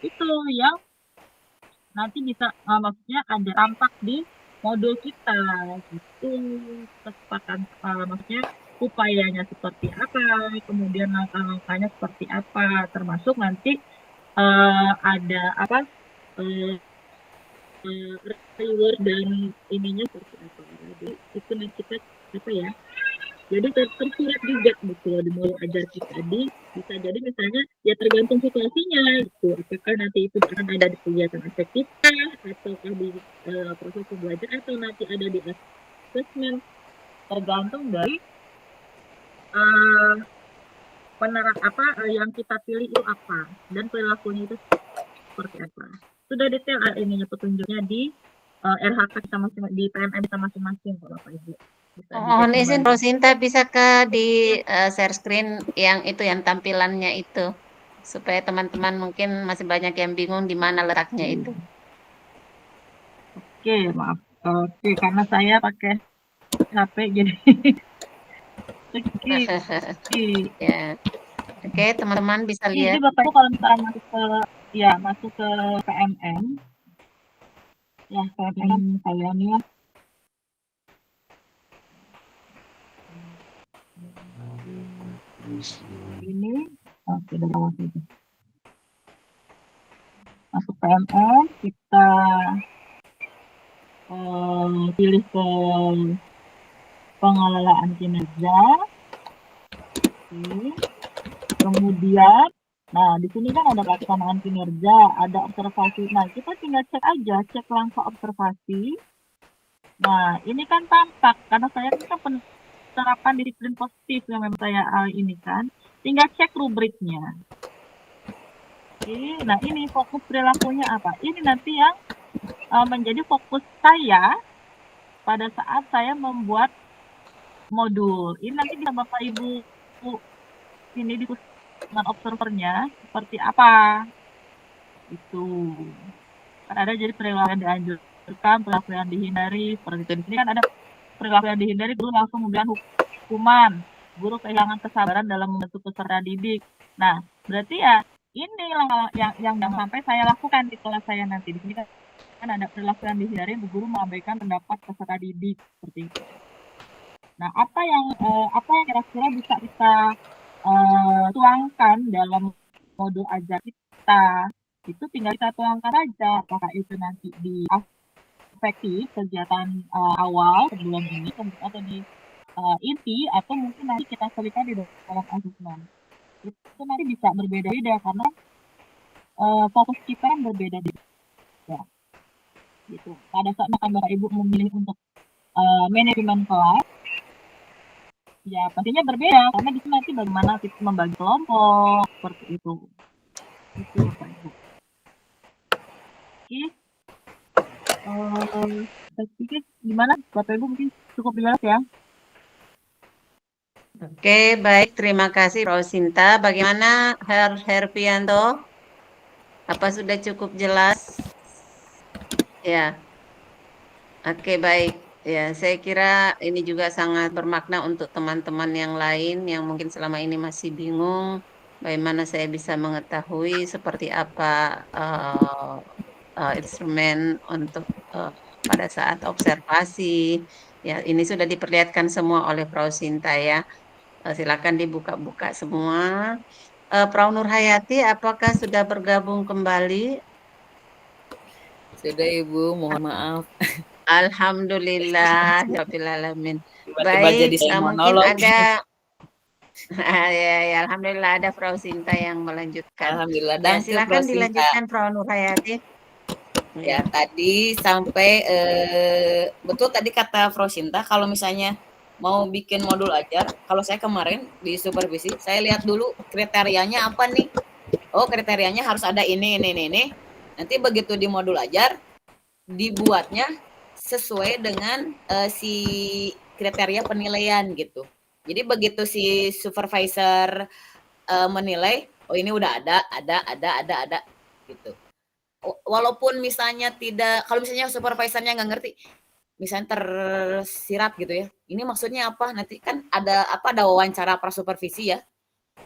itu yang nanti bisa maksudnya ada tampak di modul kita gitu. Kesepakatan maksudnya upayanya seperti apa, kemudian langkah-langkahnya seperti apa, termasuk nanti ada apa reward dan ininya seperti apa. Jadi itu nanti kita apa ya, jadi tersurat juga gitu di modul ajar kita tadi. Bisa jadi misalnya ya tergantung situasinya gitu, apakah nanti itu akan ada di kegiatan efektif ataukah di proses belajar atau nanti ada di assessment, tergantung dari penerap apa yang kita pilih itu apa dan perilakunya itu seperti apa. Sudah detail ininya petunjuknya di RHK kita masing-masing, di PMM kita masing-masing kalau Bapak Ibu. Mohon izin Frau Sinta, bisa ke di share screen yang itu, yang tampilannya itu, supaya teman-teman mungkin masih banyak yang bingung di mana letaknya itu. Oke, maaf. Oke, karena saya pakai HP jadi Ya. Oke, teman-teman bisa lihat. Jadi Bapak Ibu kalau misalnya masuk ke PMM, ya PMM saya nih ya. Ini oke, udah bawah itu. Masuk PMM, kita pilih ke pengelolaan kinerja. Kemudian, nah di sini kan ada pelaksanaan kinerja, ada observasi. Nah, kita tinggal cek aja, cek langkah observasi. Nah, ini kan tampak karena saya kan penerapan disiplin positif yang memang saya ini kan. Tinggal cek rubriknya. Oke, nah ini fokus perilakunya apa? Ini nanti yang menjadi fokus saya pada saat saya membuat modul. Ini nanti bisa Bapak Ibu ini diskusi dengan observernya seperti apa. Itu. Kan ada jadi perilaku yang dianjurkan, perilaku yang dihindari, seperti itu. Di sini kan ada perilaku yang dihindari, guru langsung memberikan hukuman. Guru kehilangan kesabaran dalam membentuk peserta didik. Nah, berarti ya ini yang sampai saya lakukan di kelas saya nanti. Di sini kan ada perilaku yang dihindari, guru mengabaikan pendapat peserta didik seperti itu. Nah, apa yang kira-kira bisa kita tuangkan dalam modul ajar kita? Itu tinggal kita tuangkan saja, apakah itu nanti di afektif kegiatan awal sebelum ini atau di inti, atau mungkin nanti kita selipkan di dalam asesmen. Itu nanti bisa berbeda-beda karena fokus kita yang berbeda-beda. Ya. Gitu. Pada saat Bapak Ibu memilih untuk manajemen kelas, ya pastinya berbeda karena di sini nanti bagaimana kita membagi kelompok seperti itu. Itu Bapak Ibu. Oke. Saya pikir gimana Bapak Ibu, mungkin cukup jelas ya. Oke, baik. Terima kasih, Frau Sinta. Bagaimana, Herpianto? Apa sudah cukup jelas? Ya. Oke, baik. Ya, saya kira ini juga sangat bermakna untuk teman-teman yang lain yang mungkin selama ini masih bingung bagaimana saya bisa mengetahui seperti apa instrumen untuk pada saat observasi. Ya, ini sudah diperlihatkan semua oleh Frau Sinta ya. Silakan dibuka-buka semua. Frau Nurhayati, apakah sudah bergabung kembali? Sudah Ibu, mohon maaf. Alhamdulillah, Alamin. Tiba-tiba jadi Baik, saya mungkin monolog. ada ya, alhamdulillah ada Frau Sinta yang melanjutkan. Alhamdulillah. Ya, Dan silakan dilanjutkan Frau Nurhayati. Ya, tadi sampai betul tadi kata Frau Sinta, kalau misalnya mau bikin modul ajar, kalau saya kemarin di supervisi, saya lihat dulu kriterianya apa nih. Oh, kriterianya harus ada ini. Nanti begitu di modul ajar, dibuatnya sesuai dengan si kriteria penilaian gitu. Jadi begitu si supervisor menilai, oh ini udah ada gitu. Walaupun misalnya tidak, kalau misalnya supervisornya nggak ngerti, misalnya tersirat gitu ya, ini maksudnya apa, nanti kan ada wawancara prasupervisi ya,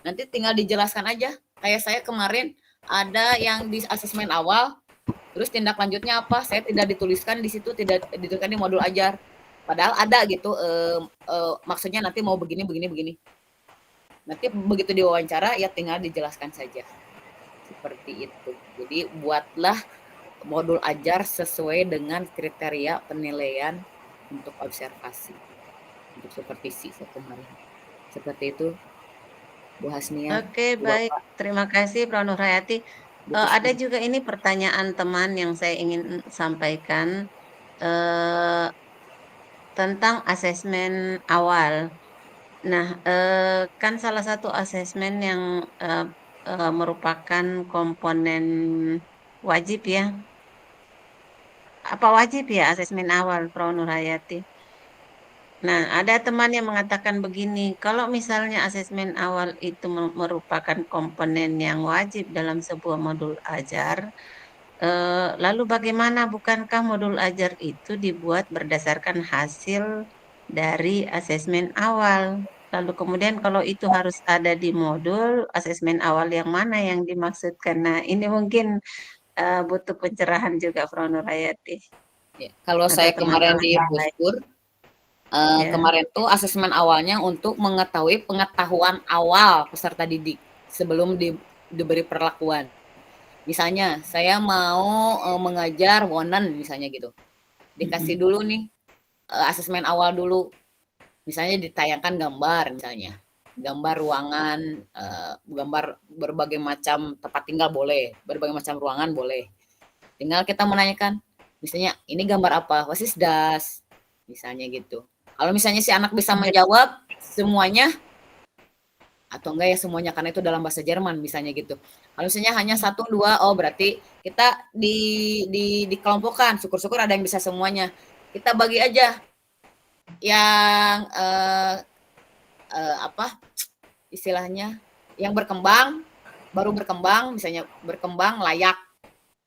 nanti tinggal dijelaskan aja. Kayak saya kemarin ada yang di asesmen awal, terus tindak lanjutnya apa, saya tidak dituliskan di situ, tidak dituliskan di modul ajar, padahal ada gitu maksudnya nanti mau begini. Nanti begitu diwawancara ya tinggal dijelaskan saja. Seperti itu. Jadi buatlah modul ajar sesuai dengan kriteria penilaian untuk observasi, untuk supervisi kemarin. Seperti itu, Bu Hasnia. Oke, baik. Terima kasih, Frau Nurhayati. Ada juga ini pertanyaan teman yang saya ingin sampaikan tentang asesmen awal. Nah, kan salah satu asesmen yang merupakan komponen wajib ya. Apa wajib ya asesmen awal, Frau Nurhayati? Nah, ada teman yang mengatakan begini, kalau misalnya asesmen awal itu merupakan komponen yang wajib dalam sebuah modul ajar, lalu bagaimana, bukankah modul ajar itu dibuat berdasarkan hasil dari asesmen awal? Lalu kemudian kalau itu harus ada di modul, asesmen awal yang mana yang dimaksudkan? Nah, ini mungkin butuh pencerahan juga, Frau Nurhayati. Ya, kalau saya kemarin di Puspur, kemarin tuh asesmen awalnya untuk mengetahui pengetahuan awal peserta didik sebelum diberi perlakuan. Misalnya saya mau mengajar wonen misalnya gitu, dikasih dulu nih asesmen awal dulu, misalnya ditayangkan gambar misalnya. gambar ruangan, gambar berbagai macam tempat tinggal boleh, berbagai macam ruangan boleh. Tinggal kita menanyakan, misalnya ini gambar apa? What is das? Misalnya gitu. Kalau misalnya si anak bisa menjawab semuanya, atau enggak ya semuanya karena itu dalam bahasa Jerman misalnya gitu. Kalau misalnya hanya 1, 2, oh berarti kita dikelompokkan. Syukur-syukur ada yang bisa semuanya. Kita bagi aja yang apa istilahnya yang berkembang, baru berkembang, misalnya berkembang layak,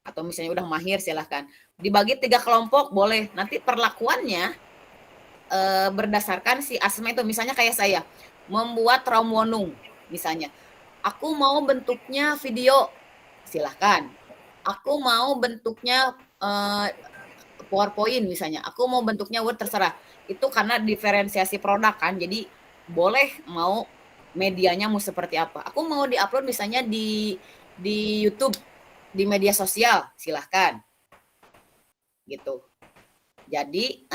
atau misalnya udah mahir silahkan. Dibagi 3 kelompok boleh. Nanti perlakuannya berdasarkan si asma itu. Misalnya kayak saya membuat Traumwohnung misalnya, aku mau bentuknya video, silahkan. Aku mau bentuknya PowerPoint misalnya, aku mau bentuknya Word, terserah. Itu karena diferensiasi produk kan, jadi boleh mau medianya mau seperti apa. Aku mau diupload misalnya di YouTube, di media sosial, silahkan gitu. Jadi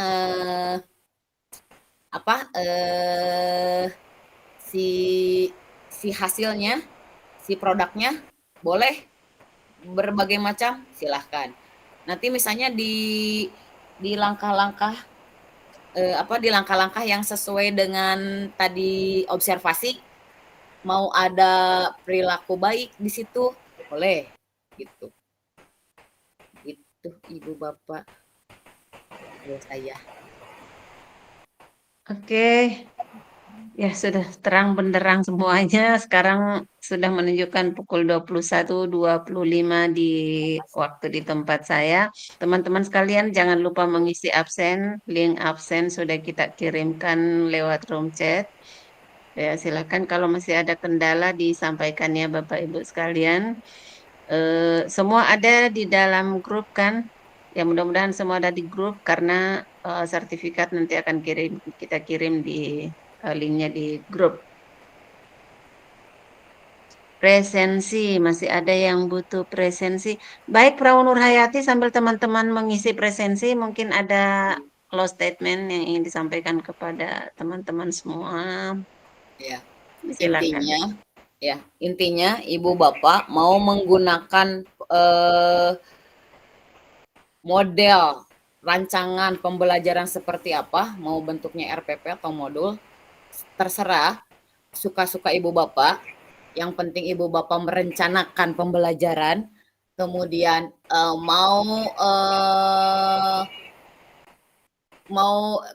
si hasilnya, si produknya boleh berbagai macam, silahkan. Nanti misalnya di langkah-langkah di langkah-langkah yang sesuai dengan tadi observasi, mau ada perilaku baik di situ, boleh gitu. Itu Ibu Bapak saya. Oke. Ya, sudah terang benderang semuanya. Sekarang sudah menunjukkan pukul 21.25 di waktu di tempat saya. Teman-teman sekalian, jangan lupa mengisi absen. Link absen sudah kita kirimkan lewat room chat. Ya, silakan kalau masih ada kendala disampaikan ya Bapak Ibu sekalian. Semua ada di dalam grup kan? Ya, mudah-mudahan semua ada di grup karena sertifikat nanti akan kita kirim di linknya di grup. Presensi, masih ada yang butuh presensi. Baik, Prawu Nurhayati, sambil teman-teman mengisi presensi, mungkin ada close statement yang ingin disampaikan kepada teman-teman semua. Ya, Silakan. Intinya Ibu Bapak mau menggunakan model rancangan pembelajaran seperti apa, mau bentuknya RPP atau modul, terserah, suka-suka Ibu Bapak. Yang penting Ibu Bapak merencanakan pembelajaran, kemudian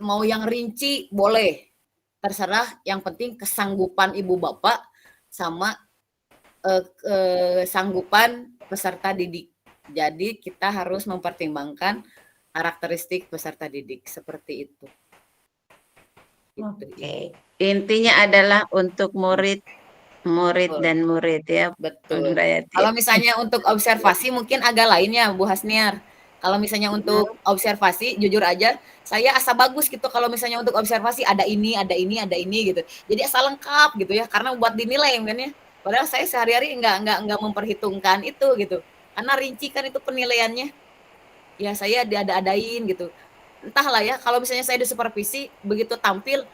mau yang rinci boleh, terserah. Yang penting kesanggupan Ibu Bapak sama sanggupan peserta didik. Jadi kita harus mempertimbangkan karakteristik peserta didik seperti itu. Oke. Intinya adalah untuk murid dan murid ya. Betul. Kalau misalnya untuk observasi mungkin agak lainnya Bu Hasniar. Kalau misalnya untuk observasi, jujur aja, saya asa bagus gitu kalau misalnya untuk observasi ada ini gitu. Jadi asal lengkap gitu ya, karena buat dinilai kan ya. Padahal saya sehari-hari nggak memperhitungkan itu gitu. Karena rinci kan itu penilaiannya. Ya saya diada-adain gitu. Entahlah ya, kalau misalnya saya di supervisi begitu tampil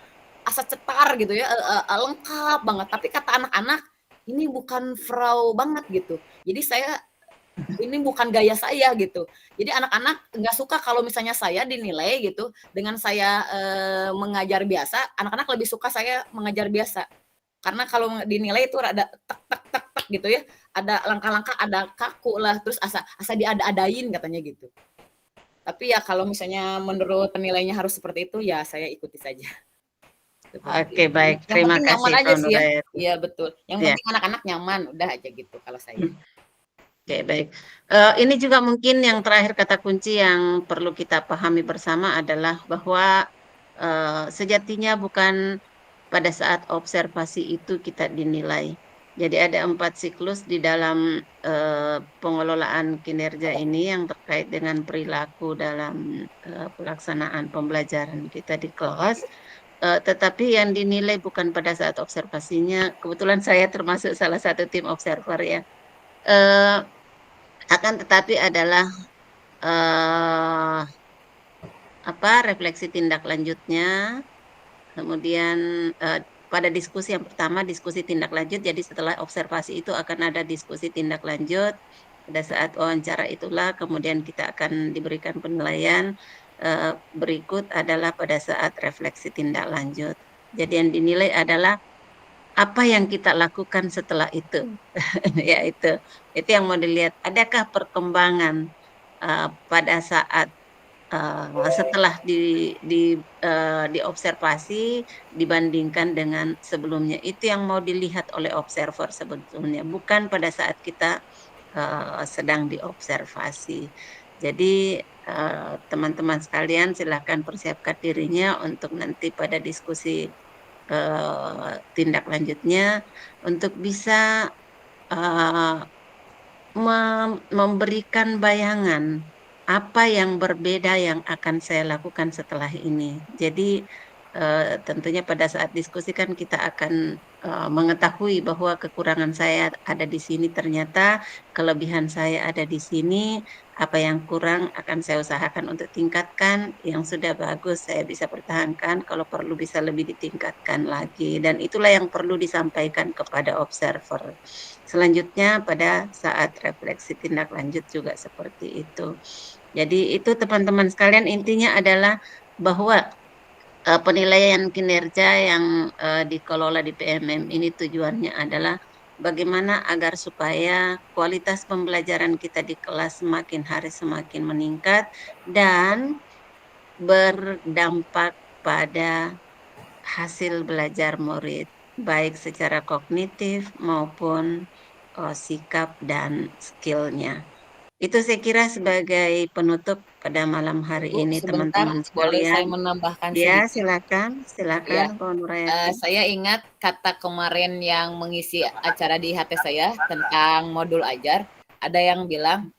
asa cetar gitu ya, lengkap banget. Tapi kata anak-anak, ini bukan Frau banget gitu. Jadi ini bukan gaya saya gitu. Jadi anak-anak nggak suka kalau misalnya saya dinilai gitu dengan saya mengajar biasa. Anak-anak lebih suka saya mengajar biasa. Karena kalau dinilai itu ada tek gitu ya, ada langkah-langkah, ada kaku lah, terus asa diada-adain katanya gitu. Tapi ya kalau misalnya menurut penilainya harus seperti itu, ya saya ikuti saja. Oke, baik. Terima kasih aja sih ya. Iya betul. Yang penting anak-anak nyaman, udah aja gitu kalau saya. Oke, baik. Ini juga mungkin yang terakhir kata kunci yang perlu kita pahami bersama adalah bahwa sejatinya bukan pada saat observasi itu kita dinilai. Jadi ada 4 siklus di dalam pengelolaan kinerja ini yang terkait dengan perilaku dalam pelaksanaan pembelajaran kita di kelas. Tetapi yang dinilai bukan pada saat observasinya. Kebetulan saya termasuk salah satu tim observer ya. Akan tetapi adalah refleksi tindak lanjutnya, kemudian pada diskusi yang pertama, diskusi tindak lanjut. Jadi setelah observasi itu akan ada diskusi tindak lanjut. Pada saat wawancara itulah kemudian kita akan diberikan penilaian. Berikut adalah pada saat refleksi tindak lanjut. Jadi yang dinilai adalah apa yang kita lakukan setelah itu. Ya itu yang mau dilihat. Adakah perkembangan pada saat setelah diobservasi dibandingkan dengan sebelumnya. Itu yang mau dilihat oleh observer sebetulnya, bukan pada saat kita sedang diobservasi. Jadi teman-teman sekalian silakan persiapkan dirinya untuk nanti pada diskusi tindak lanjutnya untuk bisa memberikan bayangan apa yang berbeda yang akan saya lakukan setelah ini. Jadi tentunya pada saat diskusi kan kita akan mengetahui bahwa kekurangan saya ada di sini, ternyata kelebihan saya ada di sini, apa yang kurang akan saya usahakan untuk tingkatkan, yang sudah bagus saya bisa pertahankan, kalau perlu bisa lebih ditingkatkan lagi, dan itulah yang perlu disampaikan kepada observer. Selanjutnya pada saat refleksi tindak lanjut juga seperti itu. Jadi itu teman-teman sekalian, intinya adalah bahwa penilaian kinerja yang dikelola di PMM ini tujuannya adalah bagaimana agar supaya kualitas pembelajaran kita di kelas semakin hari semakin meningkat dan berdampak pada hasil belajar murid, baik secara kognitif maupun sikap dan skillnya. Itu saya kira sebagai penutup pada malam hari Bu, ini, sebentar, teman-teman boleh saya sekalian. menambahkan Ya, sedikit? silakan, Ya, Pak Nurayati. saya ingat kata kemarin yang mengisi acara di HT saya tentang modul ajar, ada yang bilang,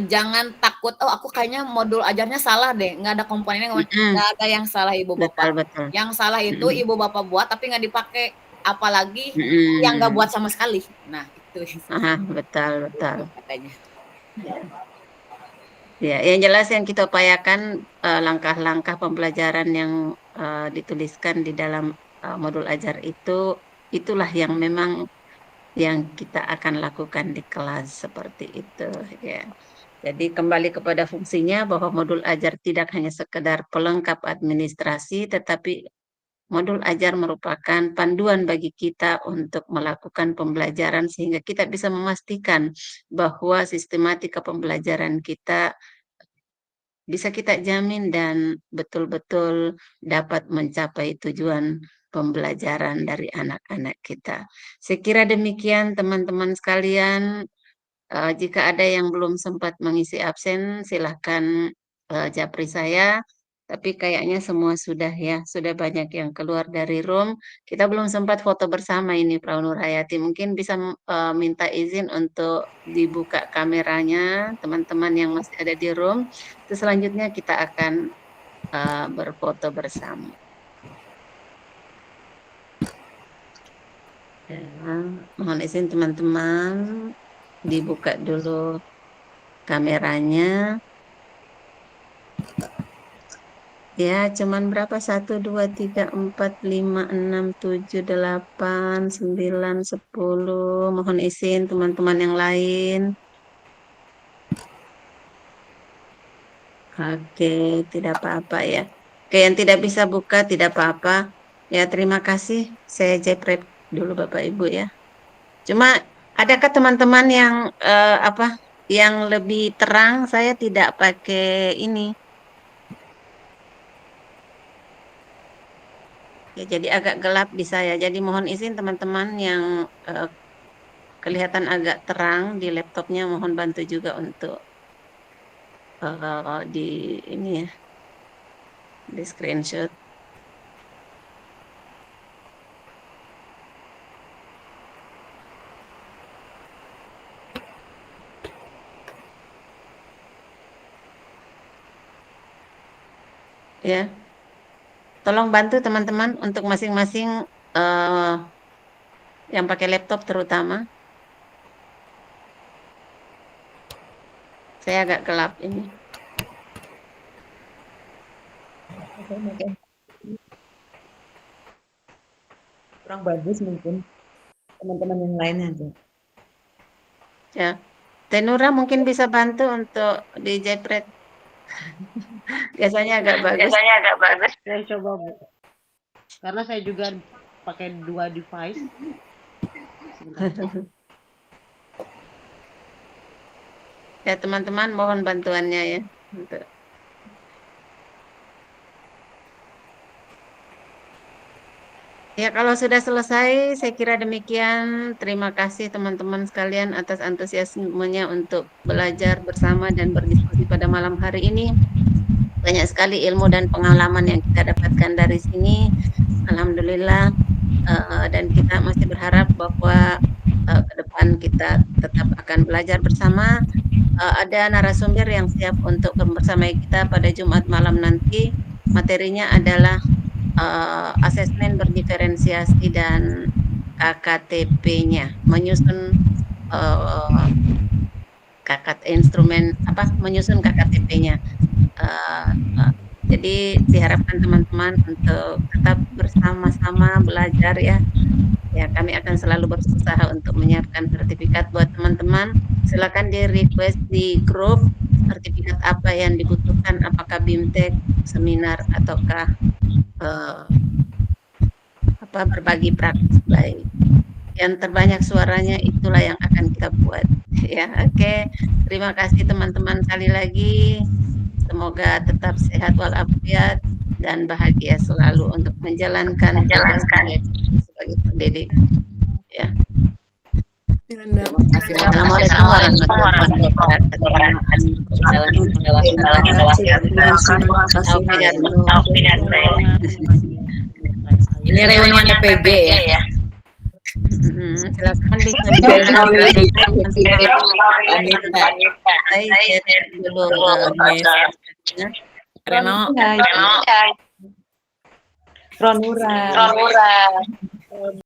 jangan takut, oh aku kayaknya modul ajarnya salah deh, nggak ada komponennya, nggak ada yang salah Ibu Bapak. Betul. Yang salah itu Ibu Bapak buat tapi nggak dipakai, apalagi yang nggak buat sama sekali. Nah, itu betul. katanya. Ya, yang jelas yang kita upayakan langkah-langkah pembelajaran yang dituliskan di dalam modul ajar itu, itulah yang memang yang kita akan lakukan di kelas seperti itu, ya. Jadi kembali kepada fungsinya bahwa modul ajar tidak hanya sekedar pelengkap administrasi, tetapi modul ajar merupakan panduan bagi kita untuk melakukan pembelajaran sehingga kita bisa memastikan bahwa sistematika pembelajaran kita bisa kita jamin dan betul-betul dapat mencapai tujuan pembelajaran dari anak-anak kita. Saya kira demikian teman-teman sekalian. Jika ada yang belum sempat mengisi absen, silahkan japri saya. Tapi kayaknya semua sudah ya, sudah banyak yang keluar dari room. Kita belum sempat foto bersama ini, Frau Nurhayati. Mungkin bisa minta izin untuk dibuka kameranya, teman-teman yang masih ada di room. Terus selanjutnya kita akan berfoto bersama. Ya, mohon izin teman-teman, dibuka dulu kameranya. Ya, cuman berapa? 1, 2, 3, 4, 5, 6, 7, 8, 9, 10. Mohon izin teman-teman yang lain. Oke, tidak apa-apa ya. Oke, yang tidak bisa buka tidak apa-apa. Ya, terima kasih. Saya jepret dulu Bapak Ibu ya. Cuma adakah teman-teman yang yang lebih terang? Saya tidak pakai ini. Ya, jadi agak gelap di saya. Jadi mohon izin teman-teman yang kelihatan agak terang di laptopnya, mohon bantu juga untuk di ini ya, di screenshot. Ya, tolong bantu teman-teman untuk masing-masing yang pakai laptop terutama. Saya agak gelap ini. kurang bagus mungkin teman-teman yang lainnya tuh. Ya, Tenura mungkin bisa bantu untuk dijepret. Biasanya agak bagus. Saya coba, Bu. Karena saya juga pakai 2 device. Sebentar. Ya, teman-teman mohon bantuannya ya untuk ya, kalau sudah selesai, saya kira demikian. Terima kasih teman-teman sekalian atas antusiasmenya untuk belajar bersama dan berdiskusi pada malam hari ini. Banyak sekali ilmu dan pengalaman yang kita dapatkan dari sini. Alhamdulillah. Dan kita masih berharap bahwa ke depan kita tetap akan belajar bersama. Ada narasumber yang siap untuk bersama kita pada Jumat malam nanti. Materinya adalah asesmen berdiferensiasi dan KKTP-nya, menyusun menyusun KKTP-nya. Jadi diharapkan teman-teman untuk tetap bersama-sama belajar ya. Ya, kami akan selalu berusaha untuk menyiapkan sertifikat buat teman-teman. Silakan di request di grup sertifikat apa yang dibutuhkan, apakah BIMTEK, seminar ataukah berbagi praktis baik. Yang terbanyak suaranya itulah yang akan kita buat. Ya, oke. Terima kasih teman-teman sekali lagi. Semoga tetap sehat walafiat dan bahagia selalu untuk menjalankan sebagai pendidik. Ya. Terima kasih. Assalamualaikum warahmatullahi wabarakatuh. Ini reunian PG ya. Silakan bisa Ronura.